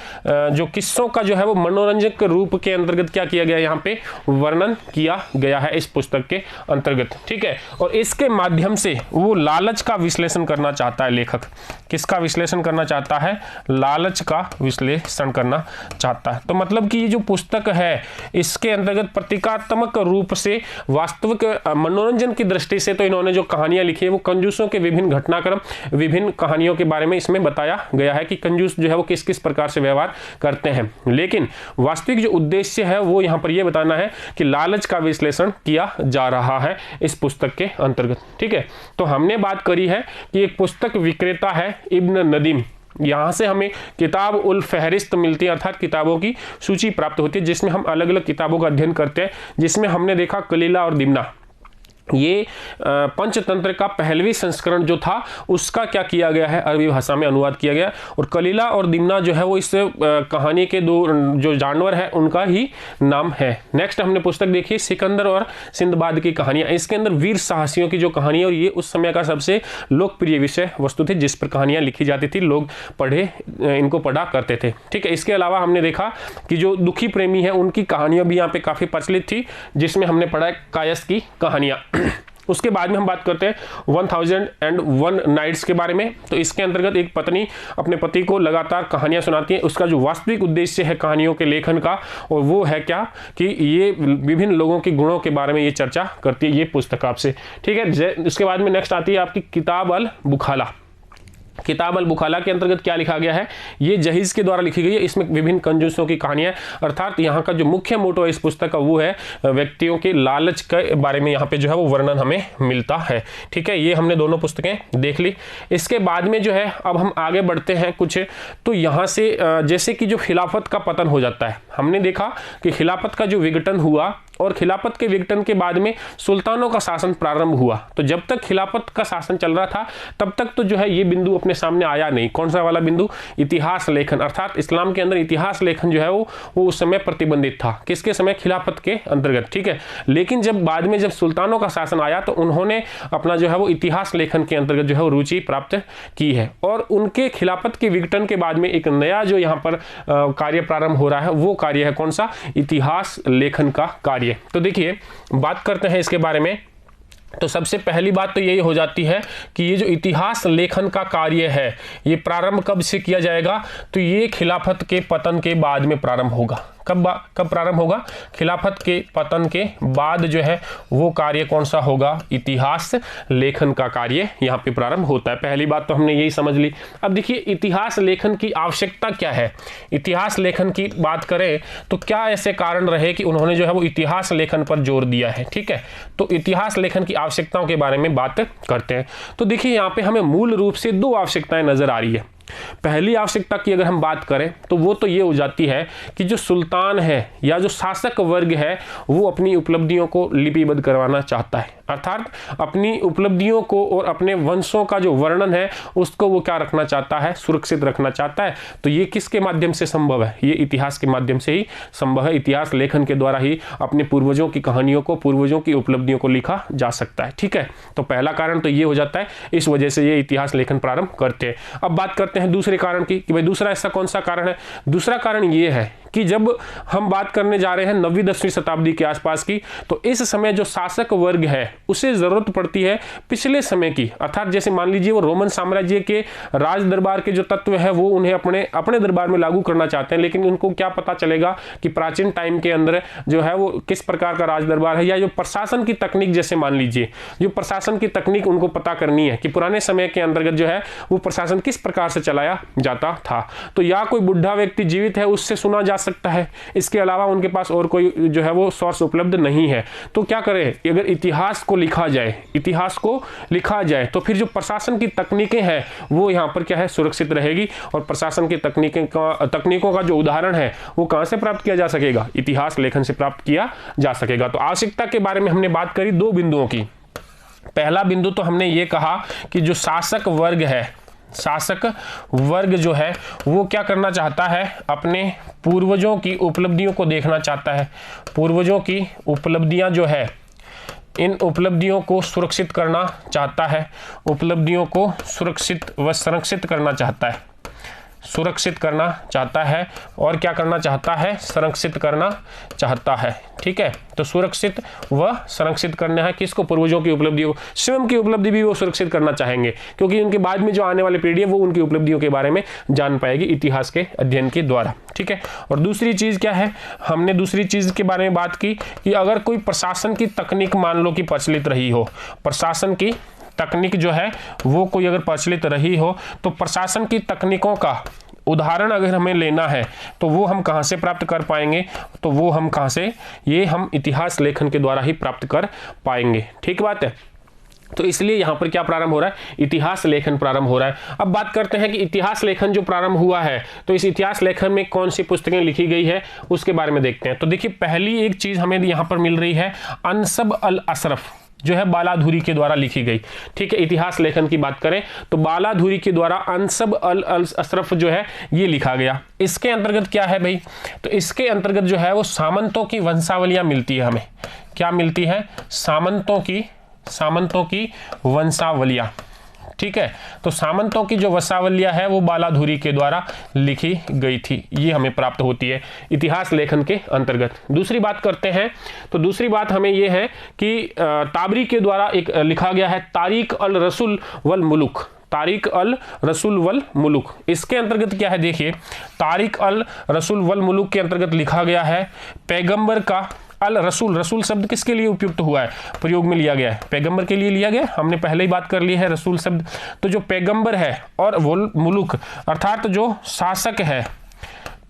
जो किस्सों का जो है वो मनोरंजक रूप के अंतर्गत क्या किया गया, यहाँ पे वर्णन किया गया है इस पुस्तक के अंतर्गत। ठीक है, और इसके माध्यम से वो लालच का विश्लेषण करना चाहता है लेखक। किसका विश्लेषण करना चाहता है? लालच का विश्लेषण करना चाहता है। तो मतलब कि ये जो पुस्तक है इसके अंतर्गत प्रतीकात्मक रूप से वास्तविक मनोरंजन की दृष्टि से तो इन्होंने जो कहानियां लिखी है वो कंजूसों के विभिन्न घटनाक्रम, विभिन्न कहानियों के बारे में इसमें बताया गया है कि कंजूस जो है वो किस किस प्रकार से व्यवहार करते हैं। लेकिन वास्तविक जो उद्देश्य है वो यहाँ पर ये बताना है कि लालच का विश्लेषण किया जा रहा है इस पुस्तक के अंतर्गत। ठीक है, तो हमने बात करी है कि एक पुस्तक विक्रेता है इब्न नदीम, यहाँ से हमें किताब उल फहरिस्त मिलती है, अर्थात किताबों की सूची प्राप्त होती है जिसमें हम अलग अलग किताबों का अध्ययन करते हैं। जिसमें हमने देखा कलीला और दिमना, ये पंचतंत्र का पहलवी संस्करण जो था उसका क्या किया गया है, अरबी भाषा में अनुवाद किया गया। और कलीला और दिमना जो है वो इस कहानी के दो जो जानवर है उनका ही नाम है। नेक्स्ट हमने पुस्तक देखी सिकंदर और सिंदबाद की कहानियां। इसके अंदर वीर साहसियों की जो कहानी है, और ये उस समय का सबसे लोकप्रिय विषय वस्तु थी जिस पर कहानियां लिखी जाती थी, लोग इनको पढ़ा करते थे। ठीक है, इसके अलावा हमने देखा कि जो दुखी प्रेमी है उनकी कहानियां भी यहाँ पे काफी प्रचलित थी, जिसमें हमने पढ़ा कायस की कहानियां। उसके बाद में हम बात करते हैं 1001 नाइट्स के बारे में। तो इसके अंतर्गत एक पत्नी अपने पति को लगातार कहानियां सुनाती है। उसका जो वास्तविक उद्देश्य है कहानियों के लेखन का, और वो है क्या कि ये विभिन्न लोगों के गुणों के बारे में ये चर्चा करती है ये पुस्तक आपसे। ठीक है, उसके बाद में नेक्स्ट आती है आपकी किताब अल बुखाला। किताब अल बुखाला के अंतर्गत क्या लिखा गया है? ये जहीज के द्वारा लिखी गई है। इसमें विभिन्न कंजूसों की कहानियां, अर्थात यहाँ का जो मुख्य मोटो है इस पुस्तक का वो है व्यक्तियों के लालच के बारे में यहाँ पे जो है वो वर्णन हमें मिलता है। ठीक है, ये हमने दोनों पुस्तकें देख ली। इसके बाद में जो है अब हम आगे बढ़ते हैं कुछ, तो यहाँ से जैसे कि जो खिलाफत का पतन हो जाता है, हमने देखा कि खिलाफत का जो विघटन हुआ और खिलाफत के विघटन के बाद में सुल्तानों का शासन प्रारंभ हुआ। तो जब तक खिलाफत का शासन चल रहा था तब तक तो जो है ये बिंदु अपने सामने आया नहीं। कौन सा वाला बिंदु? इतिहास लेखन, अर्थात इस्लाम के अंदर इतिहास लेखन जो है वो उस समय प्रतिबंधित था। किसके समय? खिलाफत के अंतर्गत। ठीक है, लेकिन जब बाद में जब सुल्तानों का शासन आया तो उन्होंने अपना जो है वो इतिहास लेखन के अंतर्गत जो है वो रुचि प्राप्त की है। और उनके खिलाफत के विघटन के बाद में एक नया जो यहाँ पर कार्य प्रारंभ हो रहा है वो कार्य है कौन सा? इतिहास लेखन का कार्य। तो देखिए बात करते हैं इसके बारे में। तो सबसे पहली बात तो यही हो जाती है कि ये जो इतिहास लेखन का कार्य है ये प्रारंभ कब से किया जाएगा? तो ये खिलाफत के पतन के बाद में प्रारंभ होगा। कब प्रारंभ होगा? खिलाफत के पतन के बाद जो है वो कार्य कौन सा होगा? इतिहास लेखन का कार्य यहाँ पे प्रारंभ होता है। पहली बात तो हमने यही समझ ली। अब देखिए इतिहास लेखन की आवश्यकता क्या है। इतिहास लेखन की बात करें तो क्या ऐसे कारण रहे कि उन्होंने जो है वो इतिहास लेखन पर जोर दिया है। ठीक है, तो इतिहास लेखन की आवश्यकताओं के बारे में बात करते हैं। तो देखिए यहाँ पे हमें मूल रूप से दो आवश्यकताएं नजर आ रही है। पहली आवश्यकता की अगर हम बात करें तो वो तो ये हो जाती है कि जो सुल्तान है या जो शासक वर्ग है वो अपनी उपलब्धियों को लिपिबद्ध करवाना चाहता है, अर्थात अपनी उपलब्धियों को और अपने वंशों का जो वर्णन है उसको वो क्या रखना चाहता है, सुरक्षित रखना चाहता है। तो ये किसके माध्यम से संभव है, ये इतिहास के माध्यम से ही संभव है। इतिहास लेखन के द्वारा ही अपने पूर्वजों की कहानियों को, पूर्वजों की उपलब्धियों को लिखा जा सकता है। ठीक है, तो पहला कारण तो ये हो जाता है, इस वजह से ये इतिहास लेखन प्रारंभ करते हैं। अब बात करते हैं दूसरे कारण की कि भाई दूसरा ऐसा कौन सा कारण है। दूसरा कारण ये है कि जब हम बात करने जा रहे हैं 9वीं 10वीं शताब्दी के आसपास की, तो इस समय जो शासक वर्ग है उसे जरूरत पड़ती है पिछले समय की, अर्थात जैसे मान लीजिए वो रोमन साम्राज्य के राज दरबार के जो तत्व है वो उन्हें अपने दरबार में लागू करना चाहते हैं, लेकिन उनको क्या पता चलेगा कि प्राचीन टाइम के अंदर जो है वो किस प्रकार का राज दरबार है, या जो प्रशासन की तकनीक, जैसे मान लीजिए जो प्रशासन की तकनीक उनको पता करनी है कि पुराने समय के अंतर्गत जो है वो प्रशासन किस प्रकार से चलाया जाता था। तो या कोई बुढ़ा व्यक्ति जीवित है उससे सुना जा सकता है, इसके अलावा उनके पास और कोई जो है वो सोर्स उपलब्ध नहीं है। तो क्या करें, अगर इतिहास को लिखा जाए, इतिहास को लिखा जाए तो फिर जो प्रशासन की तकनीकें हैं वो यहाँ पर क्या है, सुरक्षित रहेगी। और प्रशासन की तकनीकों का जो उदाहरण है वो कहाँ से प्राप्त किया जा सकेगा, इतिहास लेखन से प्राप्त किया जा सकेगा। तो आवश्यकता के बारे में हमने बात करी 2 बिंदुओं की। पहला बिंदु तो हमने ये कहा कि जो शासक वर्ग है, शासक वर्ग जो है वो क्या करना चाहता है, अपने पूर्वजों की उपलब्धियों को देखना चाहता है। पूर्वजों की उपलब्धियां जो है, इन उपलब्धियों को सुरक्षित करना चाहता है, उपलब्धियों को सुरक्षित व संरक्षित करना चाहता है, सुरक्षित करना चाहता है। और क्या करना चाहता है, संरक्षित करना चाहता है। ठीक है, तो सुरक्षित व संरक्षित करना है किसको, पूर्वजों की उपलब्धियों, स्वयं की उपलब्धि भी वो सुरक्षित करना चाहेंगे, क्योंकि उनके बाद में जो आने वाली पीढ़ी है वो उनकी उपलब्धियों के बारे में जान पाएगी इतिहास के अध्ययन के द्वारा। ठीक है, और दूसरी चीज क्या है, हमने दूसरी चीज के बारे में बात की कि अगर कोई प्रशासन की तकनीक मान लो कि प्रचलित रही हो, प्रशासन की तकनीक जो है वो कोई अगर प्रचलित रही हो, तो प्रशासन की तकनीकों का उदाहरण अगर हमें लेना है तो वो हम कहाँ से प्राप्त कर पाएंगे, तो वो हम कहाँ से, ये हम इतिहास लेखन के द्वारा ही प्राप्त कर पाएंगे। ठीक बात है, तो इसलिए यहाँ पर क्या प्रारंभ हो रहा है, इतिहास लेखन प्रारंभ हो रहा है। अब बात करते हैं कि इतिहास लेखन जो प्रारंभ हुआ है, तो इस इतिहास लेखन में कौन सी पुस्तकें लिखी गई है उसके बारे में देखते हैं। तो देखिए, पहली एक चीज हमें यहाँ पर मिल रही है, अनसब अल अशरफ जो है बालाधुरी के द्वारा लिखी गई। ठीक है, इतिहास लेखन की बात करें तो बालाधुरी के द्वारा अनसब अल अशरफ जो है ये लिखा गया। इसके अंतर्गत क्या है भाई, तो इसके अंतर्गत जो है वो सामंतों की वंशावलियां मिलती है हमें। क्या मिलती है, सामंतों की वंशावलियां। ठीक है, तो सामंतों की जो वंशावलियां है वो बालाधुरी के द्वारा लिखी गई थी, ये हमें प्राप्त होती है इतिहास लेखन के अंतर्गत। दूसरी बात करते हैं, तो दूसरी बात हमें ये है कि ताबरी के द्वारा एक लिखा गया है तारीख अल रसूल वल मुलुक, तारीख अल रसूल वल मुलुक। इसके अंतर्गत क्या है, देखिए, तारीख अल रसूल वल मुलुक के अंतर्गत लिखा गया है पैगंबर का अल रसूल, रसूल शब्द किसके लिए उपयुक्त हुआ है, प्रयोग में लिया गया है, पैगंबर के लिए लिया गया, हमने पहले ही बात कर ली है रसूल शब्द। तो जो पैगंबर है और वो मुलुक अर्थात जो शासक है,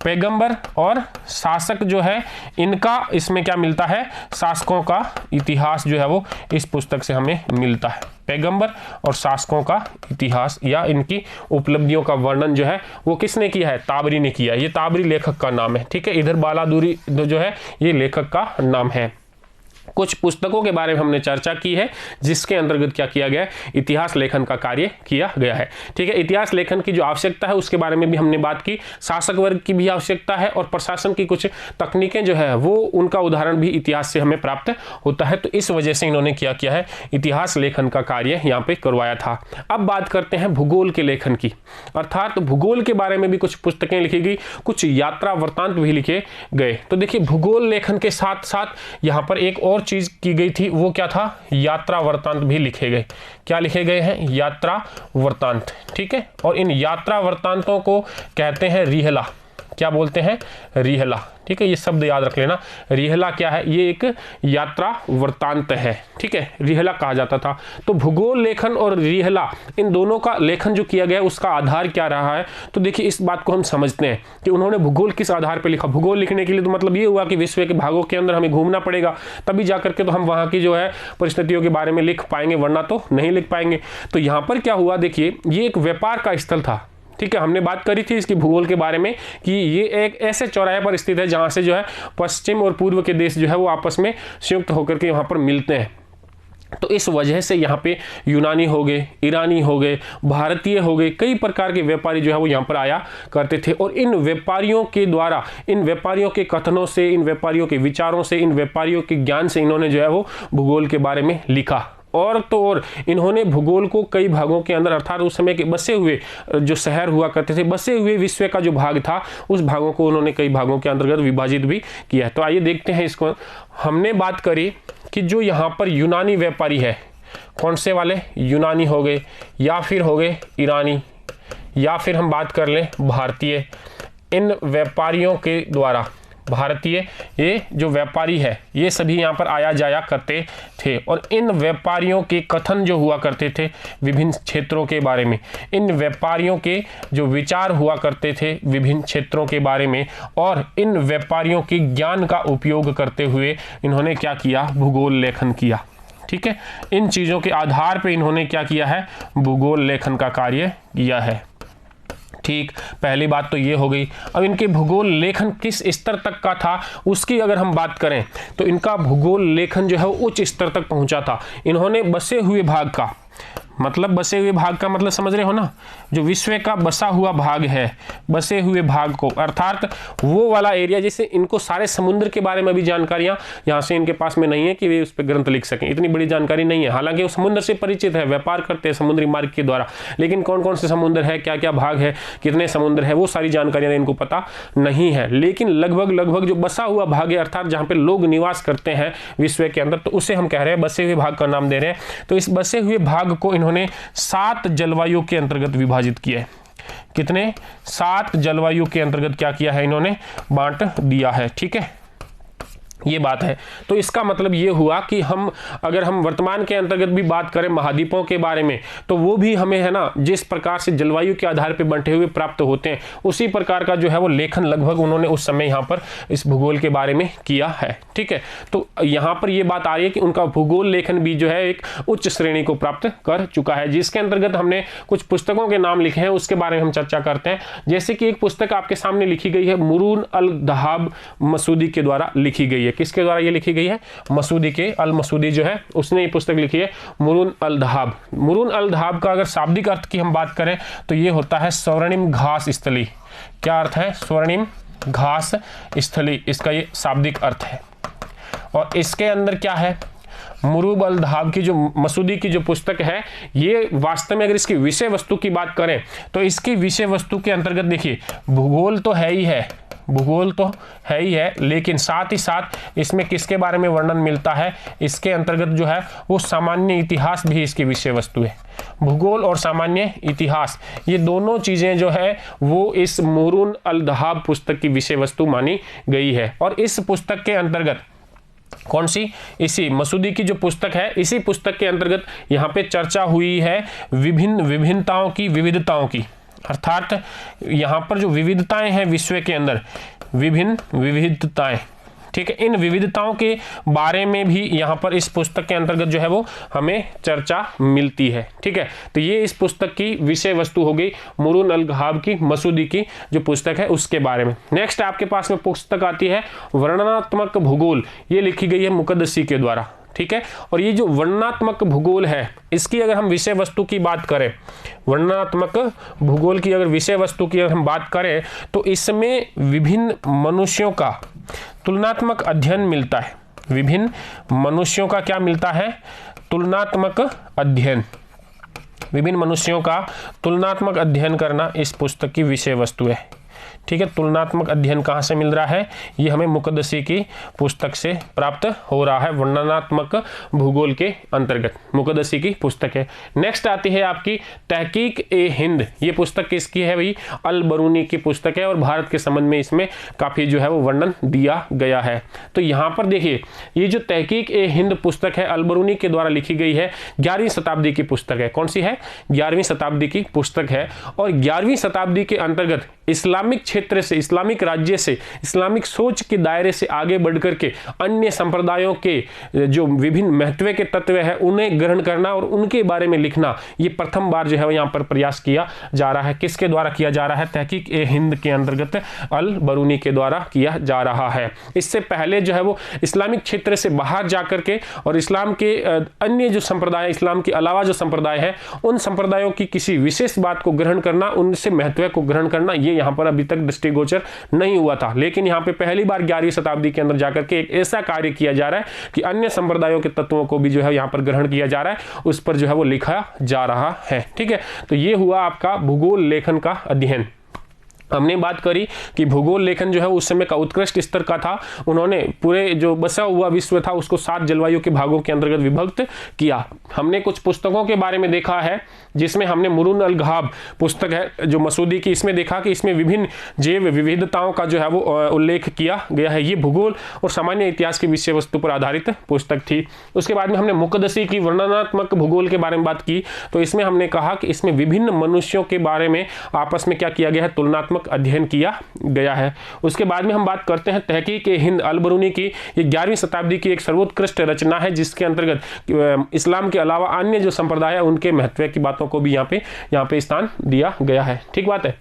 पैगंबर और शासक जो है इनका इसमें क्या मिलता है, शासकों का इतिहास जो है वो इस पुस्तक से हमें मिलता है। पैगंबर और शासकों का इतिहास या इनकी उपलब्धियों का वर्णन जो है वो किसने किया है, ताबरी ने किया। ये ताबरी लेखक का नाम है। ठीक है, इधर बालाधुरी जो है ये लेखक का नाम है। कुछ पुस्तकों के बारे में हमने चर्चा की है जिसके अंतर्गत क्या किया गया है, इतिहास लेखन का कार्य किया गया है। ठीक है, इतिहास लेखन की जो आवश्यकता है उसके बारे में भी हमने बात की, शासक वर्ग की भी आवश्यकता है और प्रशासन की कुछ तकनीकें जो है वो उनका उदाहरण भी इतिहास से हमें प्राप्त होता है। तो इस वजह से इन्होंने क्या किया है, इतिहास लेखन का कार्य यहाँ पे करवाया था। अब बात करते हैं भूगोल के लेखन की, अर्थात भूगोल के बारे में भी कुछ पुस्तकें लिखी गई, कुछ यात्रा वृत्तांत भी लिखे गए। तो देखिए, भूगोल लेखन के साथ साथ यहाँ पर एक और चीज की गई थी, वो क्या था, यात्रा वृत्तांत भी लिखे गए। क्या लिखे गए हैं, यात्रा वृत्तांत। ठीक है, और इन यात्रा वृत्तांतों को कहते हैं रिहला। क्या बोलते हैं, रिहला। ठीक है, ये शब्द याद रख लेना, रिहला क्या है, ये एक यात्रा वृत्तांत है। ठीक है, रिहला कहा जाता था। तो भूगोल लेखन और रिहला, इन दोनों का लेखन जो किया गया उसका आधार क्या रहा है, तो देखिए इस बात को हम समझते हैं कि उन्होंने भूगोल किस आधार पर लिखा। भूगोल लिखने के लिए तो मतलब ये हुआ कि विश्व के भागों के अंदर हमें घूमना पड़ेगा, तभी जाकर के तो हम वहाँ की जो है परिस्थितियों के बारे में लिख पाएंगे, वरना तो नहीं लिख पाएंगे। तो यहाँ पर क्या हुआ, देखिए ये एक व्यापार का स्थल था। ठीक है, हमने बात करी थी इसकी भूगोल के बारे में कि ये एक ऐसे चौराहे पर स्थित है जहाँ से जो है पश्चिम और पूर्व के देश जो है वो आपस में संयुक्त होकर के वहाँ पर मिलते हैं। तो इस वजह से यहाँ पे यूनानी हो गए, ईरानी हो गए, भारतीय हो गए, कई प्रकार के व्यापारी जो है वो यहाँ पर आया करते थे। और इन व्यापारियों के द्वारा, इन व्यापारियों के कथनों से, इन व्यापारियों के विचारों से, इन व्यापारियों के ज्ञान से इन्होंने जो है वो भूगोल के बारे में लिखा। और तो और इन्होंने भूगोल को कई भागों के अंदर, अर्थात उस समय के बसे हुए जो शहर हुआ करते थे, बसे हुए विश्व का जो भाग था, उस भागों को उन्होंने कई भागों के अंतर्गत विभाजित भी किया। तो आइए देखते हैं इसको। हमने बात करी कि जो यहाँ पर यूनानी व्यापारी है, कौन से वाले? यूनानी हो गए, या फिर हो गए ईरानी, या फिर हम बात कर लें भारतीय। इन व्यापारियों के द्वारा, भारतीय ये जो व्यापारी है, ये सभी यहाँ पर आया जाया करते थे। और इन व्यापारियों के कथन जो हुआ करते थे विभिन्न क्षेत्रों के बारे में, इन व्यापारियों के जो विचार हुआ करते थे विभिन्न क्षेत्रों के बारे में, और इन व्यापारियों के ज्ञान का उपयोग करते हुए इन्होंने क्या किया? भूगोल लेखन किया। ठीक है, इन चीज़ों के आधार पर इन्होंने क्या किया है? भूगोल लेखन का कार्य किया है। ठीक, पहली बात तो ये हो गई। अब इनके भूगोल लेखन किस स्तर तक का था उसकी अगर हम बात करें तो इनका भूगोल लेखन जो है वो उच्च स्तर तक पहुंचा था। इन्होंने बसे हुए भाग का मतलब, बसे हुए भाग का मतलब समझ रहे हो ना, जो विश्व का बसा हुआ भाग है, बसे हुए भाग को, अर्थात वो वाला एरिया जिससे इनको सारे समुद्र के बारे में भी जानकारियां यहाँ से इनके पास में नहीं है कि वे उस पर ग्रंथ लिख सकें, इतनी बड़ी जानकारी नहीं है। हालांकि वो समुद्र से परिचित है, व्यापार करते हैं समुद्री मार्ग के द्वारा, लेकिन कौन कौन से समुद्र है, क्या क्या भाग है, कितने समुद्र है, वो सारी जानकारियां इनको पता नहीं है। लेकिन लगभग जो बसा हुआ भाग है, अर्थात जहाँ पे लोग निवास करते हैं विश्व के अंदर, तो उसे हम कह रहे हैं बसे हुए भाग का नाम दे रहे हैं। तो इस बसे हुए भाग को इन्होंने 7 जलवायु के अंतर्गत विभाजित किया है। कितने? 7 जलवायु के अंतर्गत क्या किया है? इन्होंने बांट दिया है। ठीक है, ये बात है। तो इसका मतलब ये हुआ कि अगर हम वर्तमान के अंतर्गत भी बात करें महाद्वीपों के बारे में, तो वो भी हमें है ना, जिस प्रकार से जलवायु के आधार पर बंटे हुए प्राप्त होते हैं, उसी प्रकार का जो है वो लेखन लगभग उन्होंने उस समय यहाँ पर इस भूगोल के बारे में किया है। ठीक है, तो यहाँ पर ये बात आ रही है कि उनका भूगोल लेखन भी जो है एक उच्च श्रेणी को प्राप्त कर चुका है, जिसके अंतर्गत हमने कुछ पुस्तकों के नाम लिखे हैं, उसके बारे में हम चर्चा करते हैं। जैसे कि एक पुस्तक आपके सामने लिखी गई है, मुरून अल दहाब मसूदी के द्वारा लिखी गई है। किसके द्वारा ये लिखी गई है? मसूदी के, अल मसूदी जो है उसने ये पुस्तक लिखी है, मुरून अल दहाब। मुरून अल दहाब का अगर शाब्दिक अर्थ की हम बात करें तो ये होता है स्वर्णिम घास स्थली। क्या अर्थ है? स्वर्णिम घास स्थली, इसका ये शाब्दिक अर्थ है। और इसके अंदर क्या है? मुरूब अल दहाब की जो मसूदी की जो पुस्तक है, ये वास्तव में अगर इसकी विषय वस्तु की बात करें तो इसकी विषय वस्तु के अंतर्गत देखिए, भूगोल तो है ही है, भूगोल तो है ही है, लेकिन साथ ही साथ इसमें किसके बारे में वर्णन मिलता है? इसके अंतर्गत जो है वो सामान्य इतिहास भी इसकी विषय वस्तु है। भूगोल और सामान्य इतिहास, ये दोनों चीजें जो है वो इस मुरून अल दहाब पुस्तक की विषय वस्तु मानी गई है। और इस पुस्तक के अंतर्गत कौन सी? इसी मसूदी की जो पुस्तक है, इसी पुस्तक के अंतर्गत यहाँ पे चर्चा हुई है विभिन्नताओं की, विविधताओं की, अर्थात यहाँ पर जो विविधताएं हैं विश्व के अंदर, विभिन्न विविधताएं। ठीक है, इन विविधताओं के बारे में भी यहाँ पर इस पुस्तक के अंतर्गत जो है वो हमें चर्चा मिलती है। ठीक है, तो ये इस पुस्तक की विषय वस्तु हो गई, मुरून अल दहाब की मसूदी की जो पुस्तक है उसके बारे में। नेक्स्ट आपके पास में पुस्तक आती है वर्णनात्मक भूगोल, ये लिखी गई है मुकद्दसी के द्वारा। ठीक है, और ये जो वर्णनात्मक भूगोल है, इसकी अगर हम विषय वस्तु की बात करें, वर्णनात्मक भूगोल की अगर विषय वस्तु की अगर हम बात करें तो इसमें विभिन्न मनुष्यों का तुलनात्मक अध्ययन मिलता है। विभिन्न मनुष्यों का क्या मिलता है? तुलनात्मक अध्ययन। विभिन्न मनुष्यों का तुलनात्मक अध्ययन करना इस पुस्तक की विषय वस्तु है। ठीक है, तुलनात्मक अध्ययन कहाँ से मिल रहा है? ये हमें मुकद्दसी की पुस्तक से प्राप्त हो रहा है, वर्णनात्मक भूगोल के अंतर्गत मुकद्दसी की पुस्तक है। नेक्स्ट आती है आपकी तहकीक ए हिंद। ये पुस्तक किसकी है भाई? अल बरूनी की पुस्तक है, और भारत के संबंध में इसमें काफ़ी जो है वो वर्णन दिया गया है। तो यहाँ पर देखिए, ये जो तहकीक ए हिंद पुस्तक है अल बरूनी के द्वारा लिखी गई है, 11वीं शताब्दी की पुस्तक है। कौन सी है? 11वीं शताब्दी की पुस्तक है। और 11वीं शताब्दी के अंतर्गत इस्लामिक क्षेत्र से, इस्लामिक राज्य से, इस्लामिक सोच के दायरे से आगे बढ़ करके अन्य संप्रदायों के जो विभिन्न महत्व के तत्व है उन्हें ग्रहण करना और उनके बारे में लिखना, ये प्रथम बार जो है यहाँ पर प्रयास किया जा रहा है। किसके द्वारा किया जा रहा है? तहकीक ए हिंद के अंतर्गत अल बरूनी के द्वारा किया जा रहा है। इससे पहले जो है वो इस्लामिक क्षेत्र से बाहर जाकर के और इस्लाम के अन्य जो संप्रदाय, इस्लाम के अलावा जो संप्रदाय है, उन संप्रदायों की किसी विशेष बात को ग्रहण करना, उनसे महत्व को ग्रहण करना, ये यहाँ पर अभी तक दृष्टिगोचर नहीं हुआ था। लेकिन यहाँ पे पहली बार 11वीं शताब्दी के अंदर जाकर के एक ऐसा कार्य किया जा रहा है कि अन्य संप्रदायों के तत्वों को भी जो है यहाँ पर ग्रहण किया जा रहा है, उस पर जो है वो लिखा जा रहा है। ठीक है, तो ये हुआ आपका भूगोल लेखन का अध्ययन। हमने बात करी कि भूगोल लेखन जो है उस समय का उत्कृष्ट स्तर का था। उन्होंने पूरे जो बसा हुआ विश्व था उसको 7 जलवायु के भागों के अंतर्गत विभक्त किया। हमने कुछ पुस्तकों के बारे में देखा है, जिसमें हमने मुरुन अल गहाब पुस्तक है जो मसूदी की, इसमें देखा कि इसमें विभिन्न जैव विविधताओं का जो है वो उल्लेख किया गया है। ये भूगोल और सामान्य इतिहास की विषय वस्तु पर आधारित पुस्तक थी। उसके बाद में हमने मुकद्दसी की वर्णनात्मक भूगोल के बारे में बात की, तो इसमें हमने कहा कि इसमें विभिन्न मनुष्यों के बारे में आपस में क्या किया गया है? तुलनात्मक अध्ययन किया गया है। उसके बाद में हम बात करते हैं तहकीक ए हिंद अल बरूनी की। ये 11वीं शताब्दी की एक सर्वोत्कृष्ट रचना है, जिसके अंतर्गत इस्लाम के अलावा अन्य जो संप्रदाय है उनके महत्व की बातों को भी यहाँ पे स्थान दिया गया है। ठीक बात है।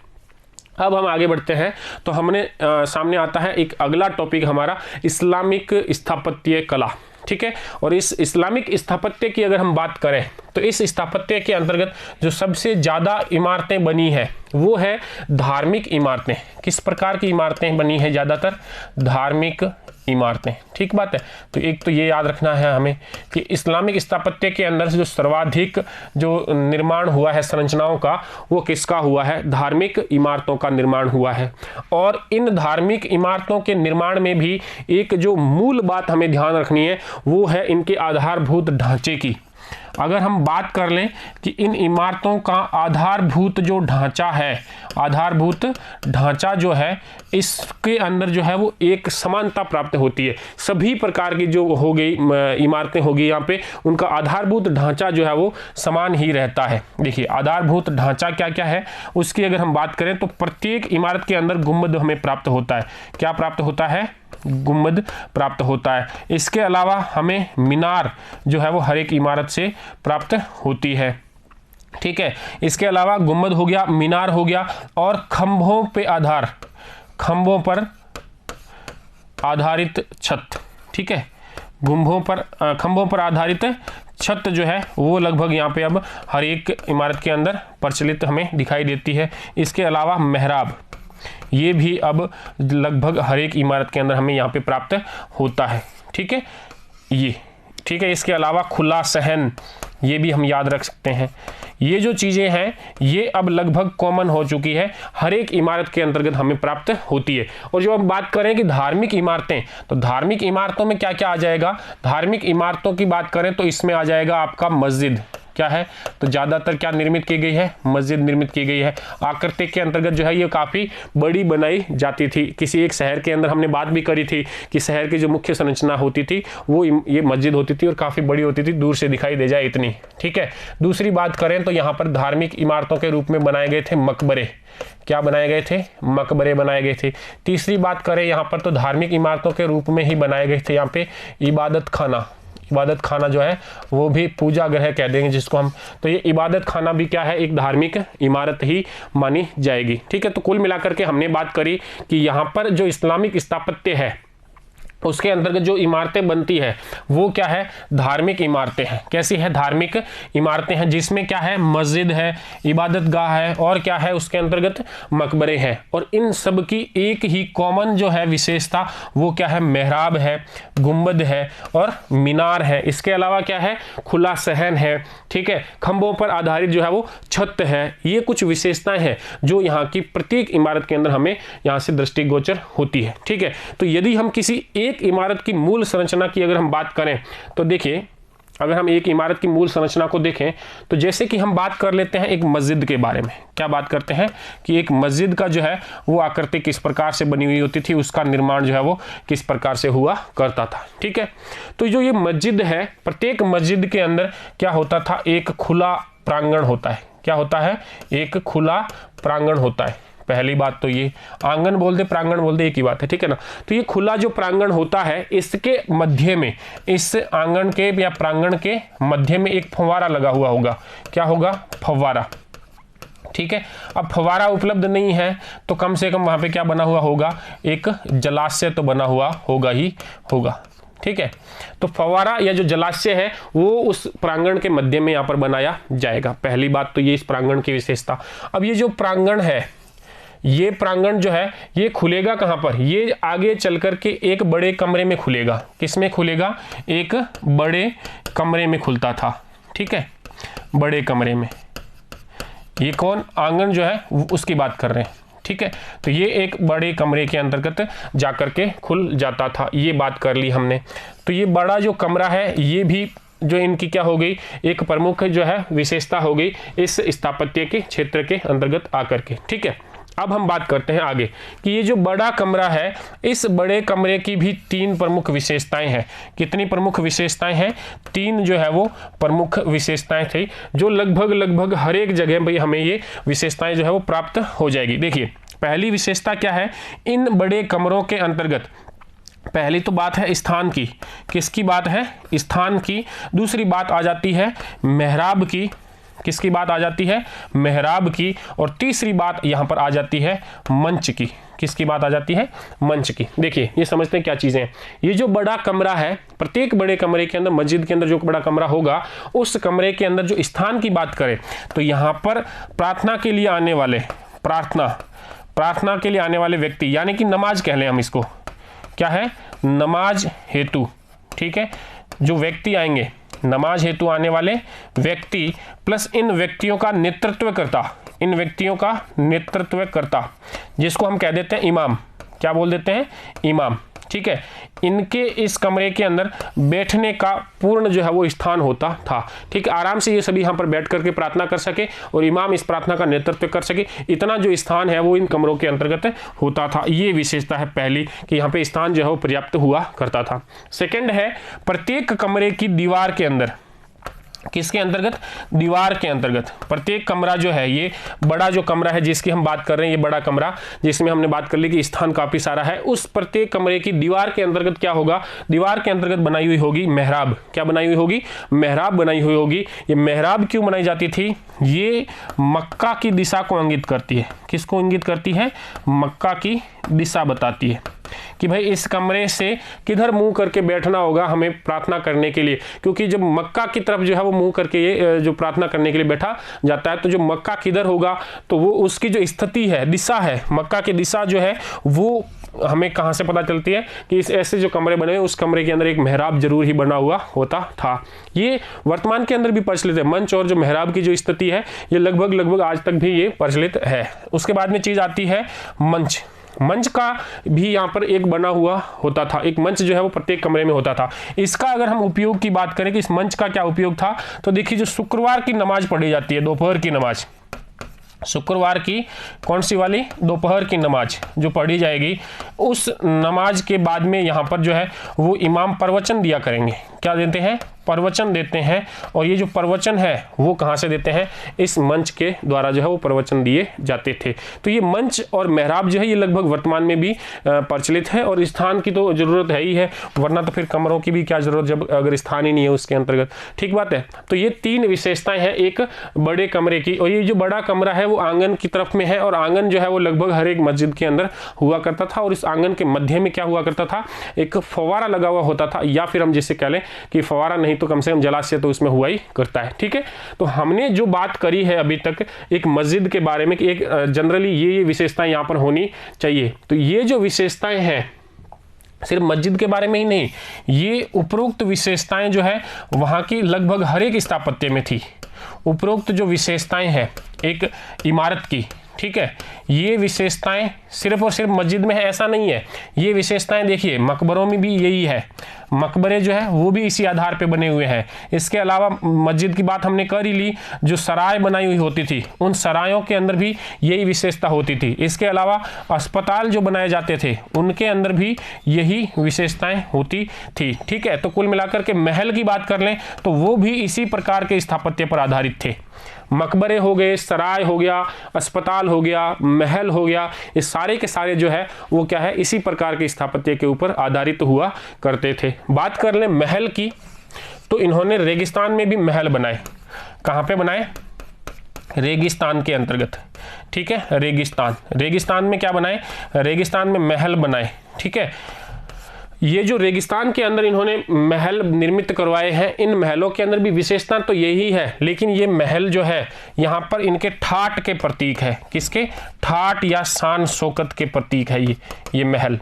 अब हम आगे बढ़ते हैं तो हमने सामने आता है एक अगला टॉपिक हमारा, इस्लामिक स्थापत्य कला। ठीक है, और इस इस्लामिक स्थापत्य की अगर हम बात करें तो इस स्थापत्य के अंतर्गत जो सबसे ज़्यादा इमारतें बनी है वो है धार्मिक इमारतें। किस प्रकार की इमारतें बनी है? ज़्यादातर धार्मिक इमारतें। ठीक बात है। तो एक तो ये याद रखना है हमें कि इस्लामिक स्थापत्य के अंदर से जो सर्वाधिक जो निर्माण हुआ है संरचनाओं का, वो किसका हुआ है? धार्मिक इमारतों का निर्माण हुआ है। और इन धार्मिक इमारतों के निर्माण में भी एक जो मूल बात हमें ध्यान रखनी है वो है इनके आधारभूत ढांचे की। अगर हम बात कर लें कि इन इमारतों का आधारभूत जो ढांचा है, आधारभूत ढांचा जो है, इसके अंदर जो है वो एक समानता प्राप्त होती है। सभी प्रकार की जो हो गई इमारतें होगी यहाँ पे, उनका आधारभूत ढांचा जो है वो समान ही रहता है। देखिए आधारभूत ढांचा क्या क्या है उसकी अगर हम बात करें तो प्रत्येक इमारत के अंदर गुंबद हमें प्राप्त होता है। क्या प्राप्त होता है? गुंबद प्राप्त होता है। इसके अलावा हमें मीनार जो है वो हर एक इमारत से प्राप्त होती है। ठीक है, इसके अलावा गुंबद हो गया, मीनार हो गया, और खंभों पे आधार, खंभों पर आधारित छत। ठीक है, खंभों पर आधारित छत जो है वो लगभग यहाँ पे अब हर एक इमारत के अंदर प्रचलित हमें दिखाई देती है। इसके अलावा मेहराब, ये भी अब लगभग हर एक इमारत के अंदर हमें यहाँ पे प्राप्त होता है। ठीक है, ये ठीक है। इसके अलावा खुला सहन, ये भी हम याद रख सकते हैं। ये जो चीज़ें हैं ये अब लगभग कॉमन हो चुकी है, हर एक इमारत के अंतर्गत हमें प्राप्त होती है। और जो हम बात करें कि धार्मिक इमारतें, तो धार्मिक इमारतों में क्या क्या आ जाएगा? धार्मिक इमारतों की बात करें तो इसमें आ जाएगा आपका मस्जिद। क्या है? तो ज़्यादातर क्या निर्मित की गई है? मस्जिद निर्मित की गई है। आकृति के अंतर्गत जो है ये काफ़ी बड़ी बनाई जाती थी। किसी एक शहर के अंदर हमने बात भी करी थी कि शहर की जो मुख्य संरचना होती थी वो ये मस्जिद होती थी और काफ़ी बड़ी होती थी, दूर से दिखाई दे जाए इतनी। ठीक है, दूसरी बात करें तो यहाँ पर धार्मिक इमारतों के रूप में बनाए गए थे मकबरे। क्या बनाए गए थे? मकबरे बनाए गए थे। तीसरी बात करें यहाँ पर तो धार्मिक इमारतों के रूप में ही बनाए गए थे यहाँ पे इबादत खाना। इबादत खाना जो है वो भी पूजा गृह कह देंगे जिसको हम, तो ये इबादत खाना भी क्या है? एक धार्मिक इमारत ही मानी जाएगी। ठीक है, तो कुल मिलाकर के हमने बात करी कि यहाँ पर जो इस्लामिक स्थापत्य है उसके अंतर्गत जो इमारतें बनती है वो क्या है? धार्मिक इमारतें हैं। कैसी है? धार्मिक इमारतें हैं, जिसमें क्या है? मस्जिद है, इबादत गाह है, और क्या है? उसके अंतर्गत मकबरे हैं। और इन सब की एक ही कॉमन जो है विशेषता वो क्या है? मेहराब है, गुंबद है और मीनार है। इसके अलावा क्या है? खुला सहन है। ठीक है, खंभों पर आधारित जो है वो छत है। ये कुछ विशेषताएं हैं जो यहाँ की प्रत्येक इमारत के अंदर हमें यहाँ से दृष्टिगोचर होती है। ठीक है, तो यदि हम किसी एक इमारत की मूल संरचना की अगर हम बात करें तो देखिए, अगर हम एक इमारत की मूल संरचना को देखें तो जैसे कि हम बात कर लेते हैं एक मस्जिद के बारे में। क्या बात करते हैं कि एक मस्जिद का जो है वो आकृति किस प्रकार से बनी हुई होती थी, उसका निर्माण जो है वो किस प्रकार से हुआ करता था। ठीक है, तो जो ये मस्जिद है, प्रत्येक मस्जिद के अंदर क्या होता था? एक खुला प्रांगण होता है। क्या होता है? एक खुला प्रांगण होता है। पहली बात तो ये, आंगन बोल दे प्रांगण बोल दे एक ही बात है, ठीक है ना। तो ये खुला जो प्रांगण होता है इसके मध्य में, इस आंगन के या प्रांगण के मध्य में एक फव्वारा लगा हुआ होगा। क्या होगा? फव्वारा, ठीक है। अब फव्वारा उपलब्ध नहीं है तो कम से कम वहां पे क्या बना हुआ होगा? एक जलाशय तो बना हुआ होगा ही होगा, ठीक है। तो फव्वारा या जो जलाशय है वो उस प्रांगण के मध्य में यहाँ पर बनाया जाएगा। पहली बात तो ये इस प्रांगण की विशेषता। अब ये जो प्रांगण है, ये प्रांगण जो है ये खुलेगा कहाँ पर? ये आगे चल करके एक बड़े कमरे में खुलेगा। किस में खुलेगा? एक बड़े कमरे में खुलता था, ठीक है, बड़े कमरे में। ये कौन? आंगन जो है उसकी बात कर रहे हैं, ठीक है। तो ये एक बड़े कमरे के अंतर्गत जाकर के खुल जाता था, ये बात कर ली हमने। तो ये बड़ा जो कमरा है ये भी जो इनकी क्या हो गई? एक प्रमुख जो है विशेषता हो गई इस स्थापत्य के क्षेत्र के अंतर्गत आकर के, ठीक है। अब हम बात करते हैं आगे कि ये जो बड़ा कमरा है, इस बड़े कमरे की भी 3 प्रमुख विशेषताएं हैं। कितनी प्रमुख विशेषताएं हैं? 3 जो है वो प्रमुख विशेषताएं थी, जो लगभग हर एक जगह भाई हमें ये विशेषताएं जो है वो प्राप्त हो जाएगी। देखिए पहली विशेषता क्या है? इन बड़े कमरों के अंतर्गत पहली तो बात है स्थान की। किसकी बात है? स्थान की। दूसरी बात आ जाती है मेहराब की। किसकी बात आ जाती है? मेहराब की। और तीसरी बात यहां पर आ जाती है मंच की। किसकी बात आ जाती है? मंच की। देखिए ये समझते हैं क्या चीजें हैं। ये जो बड़ा कमरा है, प्रत्येक बड़े कमरे के अंदर, मस्जिद के अंदर जो बड़ा कमरा होगा, उस कमरे के अंदर जो स्थान की बात करें तो यहां पर प्रार्थना के लिए आने वाले, प्रार्थना के लिए आने वाले व्यक्ति, यानी कि नमाज कह लें हम इसको, क्या है? नमाज हेतु, ठीक है। जो व्यक्ति आएंगे, नमाज हेतु आने वाले व्यक्ति प्लस इन व्यक्तियों का नेतृत्व करता, इन व्यक्तियों का नेतृत्व करता, जिसको हम कह देते हैं इमाम। क्या बोल देते हैं? इमाम, ठीक है। इनके इस कमरे के अंदर बैठने का पूर्ण जो है वो स्थान होता था, ठीक है। आराम से ये सभी यहाँ पर बैठ करके प्रार्थना कर सके और इमाम इस प्रार्थना का नेतृत्व कर सके, इतना जो स्थान है वो इन कमरों के अंतर्गत होता था। ये विशेषता है पहली कि यहाँ पे स्थान जो है वो पर्याप्त हुआ करता था। सेकंड है प्रत्येक कमरे की दीवार के अंदर, किसके अंतर्गत? दीवार के अंतर्गत। प्रत्येक कमरा जो है, ये बड़ा जो कमरा है जिसकी हम बात कर रहे हैं, ये बड़ा कमरा जिसमें हमने बात कर ली कि स्थान काफी सारा है, उस प्रत्येक कमरे की दीवार के अंतर्गत क्या होगा? दीवार के अंतर्गत बनाई हुई होगी मेहराब। क्या बनाई हुई होगी? मेहराब बनाई हुई होगी। ये मेहराब क्यों बनाई जाती थी? ये मक्का की दिशा को इंगित करती है। किसको इंगित करती है? मक्का की दिशा बताती है कि भाई इस कमरे से किधर मुंह करके बैठना होगा हमें प्रार्थना करने के लिए, क्योंकि जब मक्का की तरफ जो है वो मुंह करके ये जो प्रार्थना करने के लिए बैठा जाता है, तो जो मक्का किधर होगा तो वो उसकी जो स्थिति है, दिशा है, मक्का की दिशा जो है वो हमें कहाँ से पता चलती है कि इस ऐसे जो कमरे बने हुए उस कमरे के अंदर एक मेहराब जरूर ही बना हुआ होता था। ये वर्तमान के अंदर भी प्रचलित है। मंच और जो मेहराब की जो स्थिति है ये लगभग आज तक भी ये प्रचलित है। उसके बाद में चीज आती है मंच। मंच का भी यहाँ पर एक बना हुआ होता था, एक मंच जो है वो प्रत्येक कमरे में होता था। इसका अगर हम उपयोग की बात करें कि इस मंच का क्या उपयोग था, तो देखिए जो शुक्रवार की नमाज पढ़ी जाती है, दोपहर की नमाज, शुक्रवार की कौन सी वाली? दोपहर की नमाज जो पढ़ी जाएगी, उस नमाज के बाद में यहाँ पर जो है वो इमाम प्रवचन दिया करेंगे। क्या देते हैं? प्रवचन देते हैं। और ये जो प्रवचन है वो कहाँ से देते हैं? इस मंच के द्वारा जो है वो प्रवचन दिए जाते थे। तो ये मंच और मेहराब जो है ये लगभग वर्तमान में भी प्रचलित है। और स्थान की तो जरूरत है ही है, वरना तो फिर कमरों की भी क्या जरूरत जब अगर स्थान ही नहीं है उसके अंतर्गत, ठीक बात है। तो ये 3 विशेषताएं हैं एक बड़े कमरे की। और ये जो बड़ा कमरा है वो आंगन की तरफ में है, और आंगन जो है वो लगभग हर एक मस्जिद के अंदर हुआ करता था। और इस आंगन के मध्य में क्या हुआ करता था? एक फव्वारा लगा हुआ होता था, या फिर हम जिसे कह लें कि फव्वारा नहीं तो कम से कम जलाशय तो उसमें हुआ ही करता है, ठीक है। तो हमने जो बात करी है अभी तक एक मस्जिद के बारे में कि एक जनरली ये विशेषताएं यहाँ पर होनी चाहिए। तो ये जो विशेषताएं हैं सिर्फ मस्जिद के बारे में ही नहीं, ये उपरोक्त विशेषताएं जो है वहाँ की लगभग हर एक स्थापत्य में थी। उपरोक्त जो विशेषताएं हैं एक इमारत की, ठीक है, ये विशेषताएं सिर्फ और सिर्फ मस्जिद में है ऐसा नहीं है। ये विशेषताएं देखिए मकबरों में भी यही है, मकबरे जो है वो भी इसी आधार पे बने हुए हैं। इसके अलावा मस्जिद की बात हमने कर ही ली, जो सराय बनाई हुई होती थी उन सरायों के अंदर भी यही विशेषता होती थी। इसके अलावा अस्पताल जो बनाए जाते थे उनके अंदर भी यही विशेषताएं होती थी, ठीक है। तो कुल मिलाकर के महल की बात कर लें तो वो भी इसी प्रकार के स्थापत्य पर आधारित थे। मकबरे हो गए, सराय हो गया, अस्पताल हो गया, महल हो गया, ये सारे के सारे जो है वो क्या है, इसी प्रकार के स्थापत्य के ऊपर आधारित हुआ करते थे। बात कर लें महल की, तो इन्होंने रेगिस्तान में भी महल बनाए। कहाँ पे बनाए? रेगिस्तान के अंतर्गत, ठीक है। रेगिस्तान में क्या बनाए? रेगिस्तान में महल बनाए, ठीक है। ये जो रेगिस्तान के अंदर इन्होंने महल निर्मित करवाए हैं, इन महलों के अंदर भी विशेषता तो यही है, लेकिन ये महल जो है यहाँ पर इनके ठाट के प्रतीक है। किसके? ठाट या शान शौकत के प्रतीक है ये महल।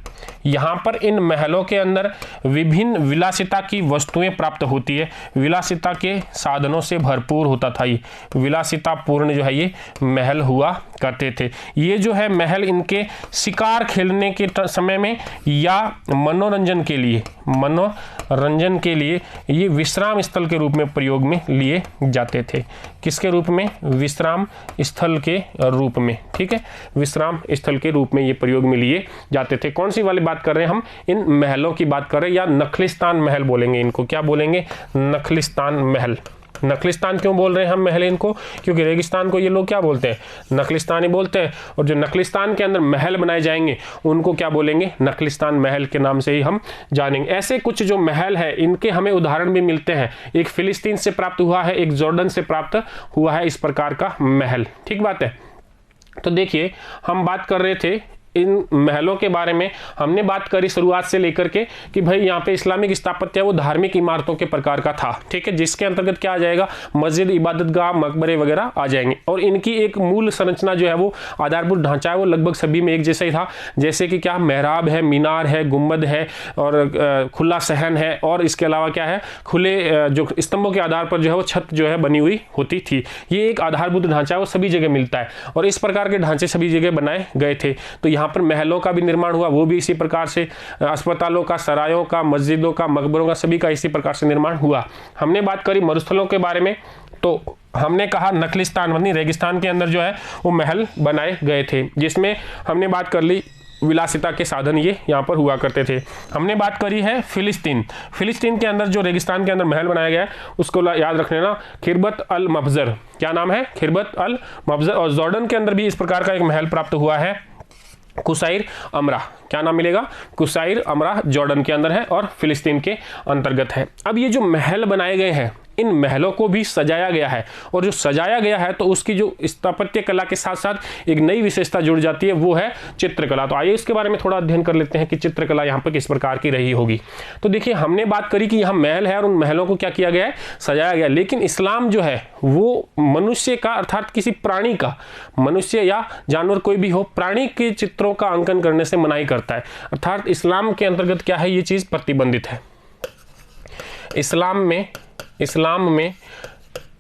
यहाँ पर इन महलों के अंदर विभिन्न विलासिता की वस्तुएं प्राप्त होती है, विलासिता के साधनों से भरपूर होता था ये, विलासिता पूर्ण जो है ये महल हुआ करते थे। ये जो है महल इनके शिकार खेलने के समय में या मनोरंजन के लिए ये विश्राम स्थल के रूप में प्रयोग में लिए जाते थे। किसके रूप में? विश्राम स्थल के रूप में, ठीक है, विश्राम स्थल के रूप में ये प्रयोग में लिए जाते थे। कौन सी वाली बात कर रहे हैं हम? इन महलों की बात कर रहे हैं, या नखलिस्तान महल बोलेंगे इनको। क्या बोलेंगे? नखलिस्तान महल। नखलिस्तान क्यों बोल रहे हैं हम महल इनको? क्योंकि रेगिस्तान को ये लोग क्या बोलते हैं? नखलिस्तान ही बोलते हैं। और जो नखलिस्तान के अंदर महल बनाए जाएंगे उनको क्या बोलेंगे? नखलिस्तान महल के नाम से ही हम जानेंगे। ऐसे कुछ जो महल है इनके हमें उदाहरण भी मिलते हैं। एक फिलिस्तीन से प्राप्त हुआ है, एक जॉर्डन से प्राप्त हुआ है इस प्रकार का महल, ठीक बात है। तो देखिए हम बात कर रहे थे इन महलों के बारे में, हमने बात करी शुरुआत से लेकर के कि भाई यहाँ पे इस्लामिक स्थापत्य वो धार्मिक इमारतों के प्रकार का था, ठीक है, जिसके अंतर्गत क्या आ जाएगा? मस्जिद, इबादतगाह, मकबरे वगैरह आ जाएंगे। और इनकी एक मूल संरचना जो है वो आधारभूत ढांचा है वो लगभग सभी में एक जैसा ही था। जैसे कि क्या? मेहराब है, मीनार है, गुम्बद है और खुला सहन है, और इसके अलावा क्या है? खुले जो स्तंभों के आधार पर जो है वो छत जो है बनी हुई होती थी। ये एक आधारभूत ढांचा है, वो सभी जगह मिलता है और इस प्रकार के ढांचे सभी जगह बनाए गए थे। तो यहाँ पर महलों का भी निर्माण हुआ, वो भी इसी प्रकार से, अस्पतालों का, सरायों का, मस्जिदों का, मकबरों का, सभी का इसी प्रकार से निर्माण हुआ। हमने बात करी मरुस्थलों के बारे में, तो हमने कहा नखलिस्तान यानी रेगिस्तान के अंदर जो है वो महल बनाए गए थे, जिसमें हमने बात कर ली विलासिता के साधन ये यहाँ पर हुआ करते थे। हमने बात करी है फिलिस्तीन के अंदर जो रेगिस्तान के अंदर महल बनाया गया है उसको याद रख लेना, खिरबत अल मफजर। क्या नाम है? खिरबत अल मफजर। और जॉर्डन के अंदर भी इस प्रकार का एक महल प्राप्त हुआ है, कुसाइर अमरा। क्या नाम मिलेगा? कुसाइर अमरा जॉर्डन के अंदर है और फिलिस्तीन के अंतर्गत है। अब ये जो महल बनाए गए हैं इन महलों को भी सजाया गया है, और जो सजाया गया है तो उसकी जो स्थापत्य कला के साथ साथ एक नई विशेषता जुड़ जाती है, वो है चित्रकला। तो आइए इसके बारे में थोड़ा अध्ययन कर लेते हैं कि चित्रकला यहाँ पर किस प्रकार की रही होगी। तो देखिए हमने बात करी कि यहाँ महल है और उन महलों को क्या किया गया है? सजाया गया। लेकिन इस्लाम जो है वो मनुष्य का, अर्थात किसी प्राणी का, मनुष्य या जानवर कोई भी हो, प्राणी के चित्रों का अंकन करने से मनाही करता है। अर्थात इस्लाम के अंतर्गत क्या है? ये चीज प्रतिबंधित है। इस्लाम में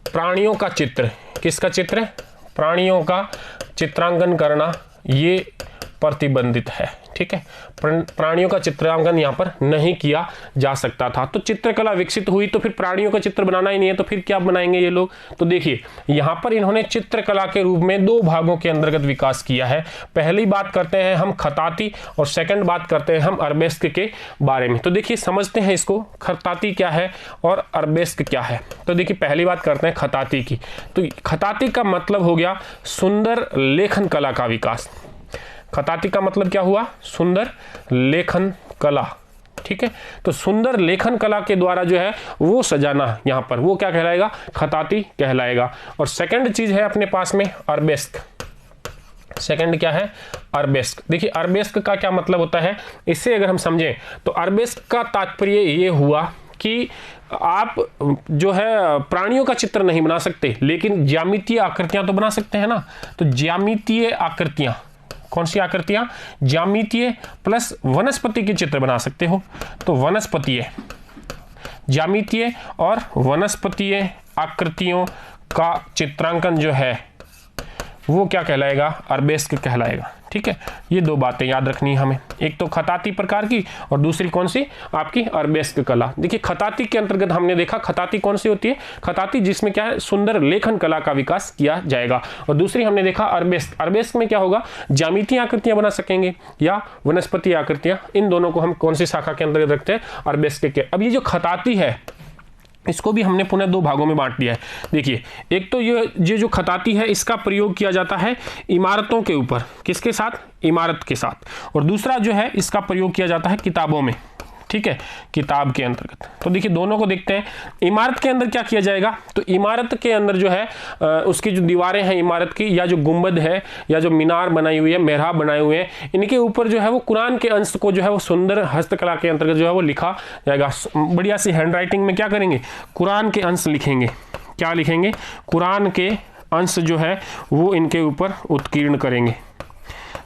प्राणियों का चित्र, किसका चित्र? प्राणियों का चित्रांकन करना ये प्रतिबंधित है, ठीक है। प्राणियों का चित्रांकन यहाँ पर नहीं किया जा सकता था। तो चित्रकला विकसित हुई तो फिर प्राणियों का चित्र बनाना ही नहीं है तो फिर क्या बनाएंगे ये लोग? तो देखिए यहाँ पर इन्होंने चित्रकला के रूप में दो भागों के अंतर्गत विकास किया है। पहली बात करते हैं हम खताती और सेकंड बात करते हैं हम अरबेस्क के बारे में। तो देखिए समझते हैं इसको, खताती क्या है और अरबेस्क क्या है। तो देखिए पहली बात करते हैं खताती की। तो खताती का मतलब हो गया सुंदर लेखन कला का विकास। खताती का मतलब क्या हुआ? सुंदर लेखन कला, ठीक है। तो सुंदर लेखन कला के द्वारा जो है वो सजाना, यहाँ पर वो क्या कहलाएगा? खताती कहलाएगा। और सेकंड चीज है अपने पास में अरबेस्क। सेकंड क्या है? अरबेस्क। देखिए अरबेस्क का क्या मतलब होता है, इससे अगर हम समझें तो अरबेस्क का तात्पर्य ये हुआ कि आप जो है प्राणियों का चित्र नहीं बना सकते, लेकिन ज्यामितीय आकृतियां तो बना सकते हैं ना। तो ज्यामितीय आकृतियां, कौन सी आकृतियां? ज्यामितीय प्लस वनस्पति के चित्र बना सकते हो। तो वनस्पतीय, ज्यामितीय और वनस्पतीय आकृतियों का चित्रांकन जो है वो क्या कहलाएगा? अरबेस्क कहलाएगा, ठीक है। ये दो बातें याद रखनी है हमें, एक तो खताती प्रकार की और दूसरी कौन सी? आपकी अरबेस्क कला। देखिए खताती के अंतर्गत हमने देखा खताती कौन सी होती है? खताती जिसमें क्या है? सुंदर लेखन कला का विकास किया जाएगा। और दूसरी हमने देखा अरबेस्क। अरबेस्क में क्या होगा? ज्यामितीय आकृतियां बना सकेंगे या वनस्पति आकृतियां। इन दोनों को हम कौन सी शाखा के अंतर्गत रखते हैं? अरबेस्क के। अब ये जो खताती है इसको भी हमने पुनः दो भागों में बांट दिया है। देखिए, एक तो ये जो खताती है इसका प्रयोग किया जाता है इमारतों के ऊपर, किसके साथ? इमारत के साथ। और दूसरा जो है इसका प्रयोग किया जाता है किताबों में, ठीक है, किताब के अंतर्गत। तो देखिए दोनों को देखते हैं। इमारत के अंदर क्या किया जाएगा? तो इमारत के अंदर जो है उसकी जो दीवारें हैं इमारत की, या जो गुंबद है या जो मीनार बनाई हुई है, मेहराब बनाए हुए हैं, इनके ऊपर जो है वो कुरान के अंश को जो है वो सुंदर हस्तकला के अंतर्गत जो है वो लिखा जाएगा। बढ़िया सी हैंड राइटिंग में क्या करेंगे? कुरान के अंश लिखेंगे। क्या लिखेंगे? कुरान के अंश जो है वो इनके ऊपर उत्कीर्ण करेंगे।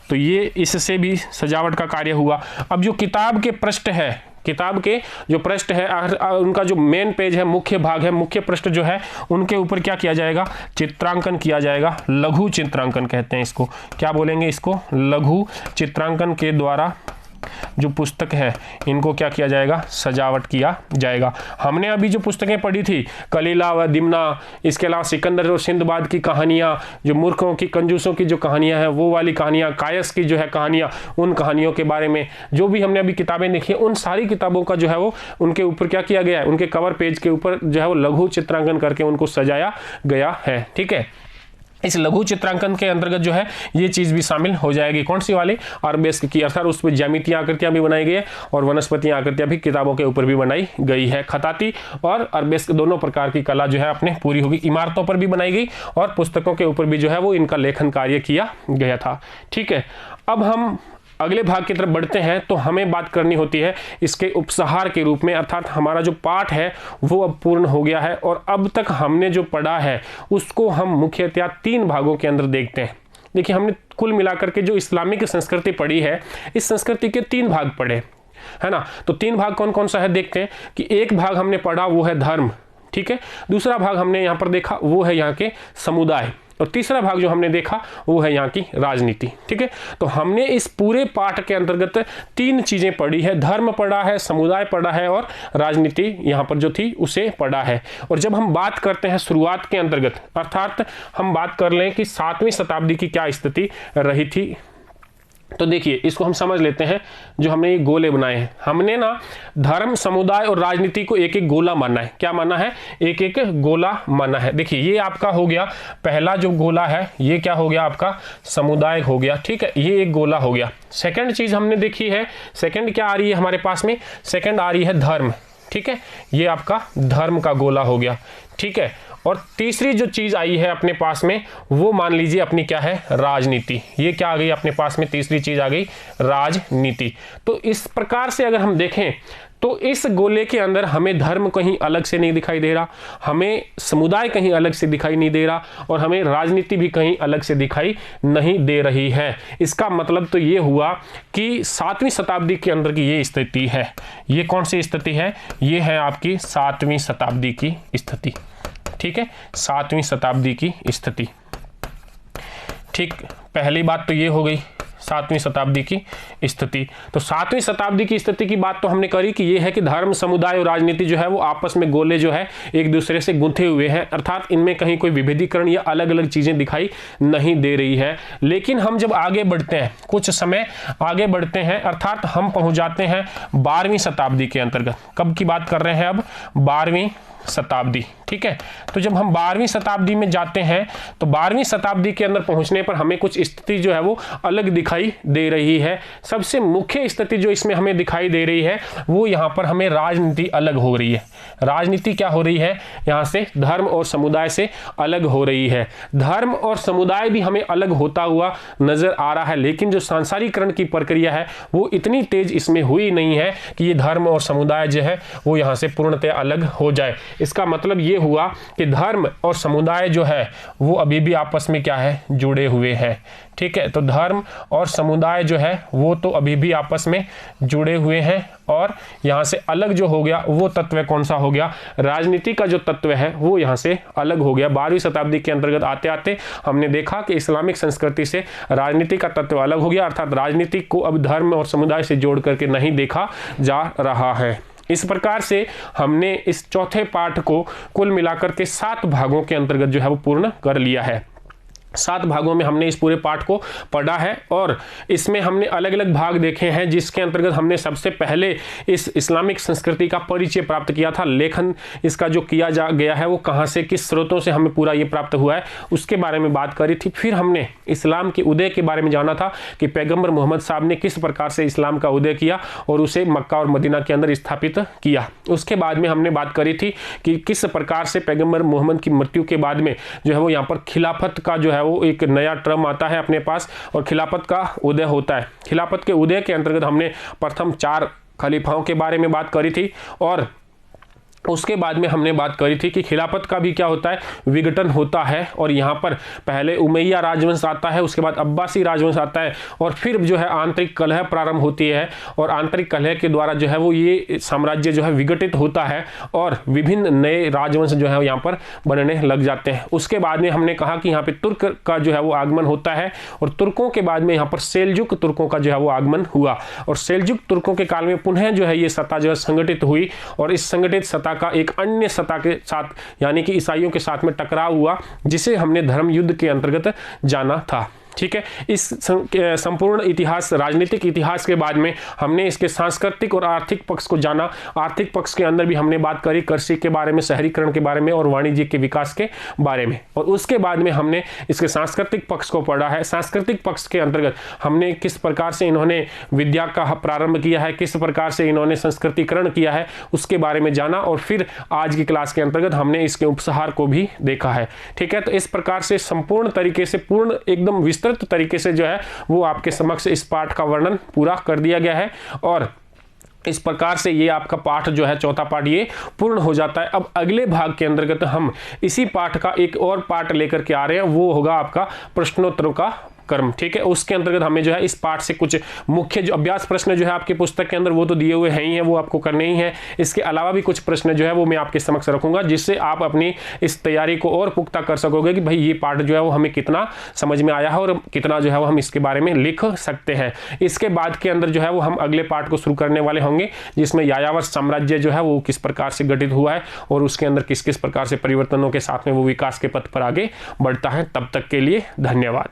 तो ये इससे भी सजावट का कार्य हुआ। अब जो किताब के पृष्ठ है, किताब के जो पृष्ठ है, उनका जो मेन पेज है, मुख्य भाग है, मुख्य पृष्ठ जो है, उनके ऊपर क्या किया जाएगा? चित्रांकन किया जाएगा। लघु चित्रांकन कहते हैं इसको। क्या बोलेंगे इसको? लघु चित्रांकन के द्वारा जो पुस्तक है इनको क्या किया जाएगा? सजावट किया जाएगा। हमने अभी जो पुस्तकें पढ़ी थी, कलीला व दिमना, इसके अलावा सिकंदर और सिंदबाद की कहानियाँ, जो मूर्खों की कंजूसों की जो कहानियाँ हैं वो वाली कहानियाँ, कायस की जो है कहानियाँ, उन कहानियों के बारे में जो भी हमने अभी किताबें देखी, उन सारी किताबों का जो है वो उनके ऊपर क्या किया गया है? उनके कवर पेज के ऊपर जो है वो लघु चित्रांकन करके उनको सजाया गया है। ठीक है, इस लघु चित्रांकन के अंतर्गत जो है ये चीज़ भी शामिल हो जाएगी। कौन सी वाली? अरबेस्क की, अर्थात उस पर ज्यामितीय आकृतियां भी बनाई गई है और वनस्पति आकृतियां भी किताबों के ऊपर भी बनाई गई है। खताती और अरबेस्क दोनों प्रकार की कला जो है अपने पूरी होगी। इमारतों पर भी बनाई गई और पुस्तकों के ऊपर भी जो है वो इनका लेखन कार्य किया गया था। ठीक है, अब हम अगले भाग की तरफ बढ़ते हैं तो हमें बात करनी होती है इसके उपसंहार के रूप में, अर्थात हमारा जो पाठ है वो अब पूर्ण हो गया है और अब तक हमने जो पढ़ा है उसको हम मुख्यतः 3 भागों के अंदर देखते हैं। देखिए, हमने कुल मिलाकर के जो इस्लामिक संस्कृति पढ़ी है, इस संस्कृति के 3 भाग पढ़े, है ना। तो 3 भाग कौन कौन सा है देखते हैं कि एक भाग हमने पढ़ा वो है धर्म, ठीक है, दूसरा भाग हमने यहाँ पर देखा वो है यहाँ के समुदाय, और तीसरा भाग जो हमने देखा वो है यहाँ की राजनीति। ठीक है, तो हमने इस पूरे पाठ के अंतर्गत 3 चीजें पढ़ी है, धर्म पढ़ा है, समुदाय पढ़ा है और राजनीति यहाँ पर जो थी उसे पढ़ा है। और जब हम बात करते हैं शुरुआत के अंतर्गत, अर्थात हम बात कर लें कि 7वीं शताब्दी की क्या स्थिति रही थी, तो देखिए इसको हम समझ लेते हैं। जो हमने ये गोले बनाए हैं, हमने ना धर्म, समुदाय और राजनीति को एक एक गोला माना है। क्या माना है? एक एक गोला माना है। देखिए ये आपका हो गया पहला जो गोला है, ये क्या हो गया? आपका समुदाय हो गया। ठीक है, ये एक गोला हो गया। सेकंड चीज हमने देखी है, सेकंड क्या आ रही है हमारे पास में? सेकंड आ रही है धर्म। ठीक है, ये आपका धर्म का गोला हो गया। ठीक है, और तीसरी जो चीज आई है अपने पास में वो मान लीजिए अपनी क्या है? राजनीति। ये क्या आ गई अपने पास में? तीसरी चीज आ गई राजनीति। तो इस प्रकार से अगर हम देखें तो इस गोले के अंदर हमें धर्म कहीं अलग से नहीं दिखाई दे रहा, हमें समुदाय कहीं अलग से दिखाई नहीं दे रहा और हमें राजनीति भी कहीं अलग से दिखाई नहीं दे रही है। इसका मतलब तो ये हुआ कि 7वीं शताब्दी के अंदर की ये स्थिति है। ये कौन सी स्थिति है? ये है आपकी 7वीं शताब्दी की स्थिति। ठीक है, 7वीं शताब्दी की स्थिति। ठीक, पहली बात तो ये हो गई 7वीं शताब्दी की स्थिति। तो 7वीं शताब्दी की स्थिति की बात तो हमने करी कि ये है कि धर्म, समुदाय और राजनीति जो है वो आपस में गोले जो है एक दूसरे से गुंथे हुए हैं, अर्थात इनमें कहीं कोई विभेदीकरण या अलग अलग चीजें दिखाई नहीं दे रही है। लेकिन हम जब आगे बढ़ते हैं, कुछ समय आगे बढ़ते हैं, अर्थात हम पहुंच जाते हैं 12वीं शताब्दी के अंतर्गत। कब की बात कर रहे हैं? अब 12वीं शताब्दी। ठीक है, तो जब हम 12वीं शताब्दी में जाते हैं तो 12वीं शताब्दी के अंदर पहुंचने पर हमें कुछ स्थिति जो है वो अलग दिखाई दे रही है। सबसे मुख्य स्थिति जो इसमें हमें दिखाई दे रही है वो यहाँ पर हमें राजनीति अलग हो रही है। राजनीति क्या हो रही है? यहाँ से धर्म और समुदाय से अलग हो रही है। धर्म और समुदाय भी हमें अलग होता हुआ नजर आ रहा है, लेकिन जो सांसारीकरण की प्रक्रिया है वो इतनी तेज इसमें हुई नहीं है कि ये धर्म और समुदाय जो है वो यहाँ से पूर्णतः अलग हो जाए। इसका मतलब ये हुआ कि धर्म और समुदाय जो है वो अभी भी आपस में क्या है? जुड़े हुए हैं। ठीक है, तो धर्म और समुदाय जो है वो तो अभी भी आपस में जुड़े हुए हैं और यहाँ से अलग जो हो गया वो तत्व कौन सा हो गया? राजनीति का जो तत्व है वो यहाँ से अलग हो गया। 12वीं शताब्दी के अंतर्गत आते आते हमने देखा कि इस्लामिक संस्कृति से राजनीति का तत्व अलग हो गया, अर्थात राजनीति को अब धर्म और समुदाय से जोड़ करके नहीं देखा जा रहा है। इस प्रकार से हमने इस चौथे पाठ को कुल मिलाकर के 7 भागों के अंतर्गत जो है वो पूर्ण कर लिया है। 7 भागों में हमने इस पूरे पाठ को पढ़ा है और इसमें हमने अलग अलग भाग देखे हैं, जिसके अंतर्गत हमने सबसे पहले इस इस्लामिक संस्कृति का परिचय प्राप्त किया था। लेखन इसका जो किया जा गया है वो कहाँ से, किस स्रोतों से हमें पूरा ये प्राप्त हुआ है, उसके बारे में बात करी थी। फिर हमने इस्लाम के उदय के बारे में जाना था कि पैगम्बर मोहम्मद साहब ने किस प्रकार से इस्लाम का उदय किया और उसे मक्का और मदीना के अंदर स्थापित किया। उसके बाद में हमने बात करी थी कि किस प्रकार से पैगम्बर मोहम्मद की मृत्यु के बाद में जो है वो यहाँ पर खिलाफत का जो है वो एक नया टर्म आता है अपने पास और खिलाफत का उदय होता है। खिलाफत के उदय के अंतर्गत हमने प्रथम 4 खलीफाओं के बारे में बात करी थी और उसके बाद में हमने बात करी थी कि खिलाफत का भी क्या होता है, विघटन होता है। और यहाँ पर पहले उमैया राजवंश आता है, उसके बाद अब्बासी राजवंश आता है और फिर जो है आंतरिक कलह प्रारंभ होती है और आंतरिक कलह के द्वारा जो है वो ये साम्राज्य जो है विघटित होता है और विभिन्न नए राजवंश जो है यहाँ पर बनने लग जाते हैं। उसके बाद में हमने कहा कि यहाँ पे तुर्क का जो है वो आगमन होता है और तुर्कों के बाद में यहाँ पर सेल्जुक तुर्कों का जो है वो आगमन हुआ और सेल्जुक तुर्कों के काल में पुनः जो है ये सत्ता जो है संगठित हुई और इस संगठित सत्ता का एक अन्य सत्ता के साथ यानी कि ईसाइयों के साथ में टकराव हुआ, जिसे हमने धर्म युद्ध के अंतर्गत जाना था। ठीक है, इस संपूर्ण इतिहास, राजनीतिक इतिहास के बाद में हमने इसके सांस्कृतिक और आर्थिक पक्ष को जाना। आर्थिक पक्ष के अंदर भी हमने बात करी कृषि के बारे में, शहरीकरण के बारे में और वाणिज्य के विकास के बारे में। और उसके बाद में हमने इसके सांस्कृतिक पक्ष को पढ़ा है। सांस्कृतिक पक्ष के अंतर्गत हमने किस प्रकार से इन्होंने विद्या का प्रारंभ किया है, किस प्रकार से इन्होंने संस्कृतिकरण किया है, उसके बारे में जाना। और फिर आज की क्लास के अंतर्गत हमने इसके उपसंहार को भी देखा है। ठीक है, तो इस प्रकार से संपूर्ण तरीके से, पूर्ण एकदम विस्तृत तरीके से जो है वो आपके समक्ष इस पाठ का वर्णन पूरा कर दिया गया है और इस प्रकार से ये आपका पाठ जो है, चौथा पाठ, ये पूर्ण हो जाता है। अब अगले भाग के अंतर्गत हम इसी पाठ का एक और पाठ लेकर के आ रहे हैं, वो होगा आपका प्रश्नोत्तरों का कर्म। ठीक है, उसके अंतर्गत हमें जो है इस पाठ से कुछ मुख्य जो अभ्यास प्रश्न जो है आपके पुस्तक के अंदर वो तो दिए हुए हैं ही हैं, वो आपको करने ही है। इसके अलावा भी कुछ प्रश्न जो है वो मैं आपके समक्ष रखूंगा, जिससे आप अपनी इस तैयारी को और पुख्ता कर सकोगे कि भाई ये पाठ जो है वो हमें कितना समझ में आया है और कितना जो है वो हम इसके बारे में लिख सकते हैं। इसके बाद के अंदर जो है वो हम अगले पाठ को शुरू करने वाले होंगे, जिसमें यायावर साम्राज्य जो है वो किस प्रकार से गठित हुआ है और उसके अंदर किस किस प्रकार से परिवर्तनों के साथ में वो विकास के पथ पर आगे बढ़ता है। तब तक के लिए धन्यवाद।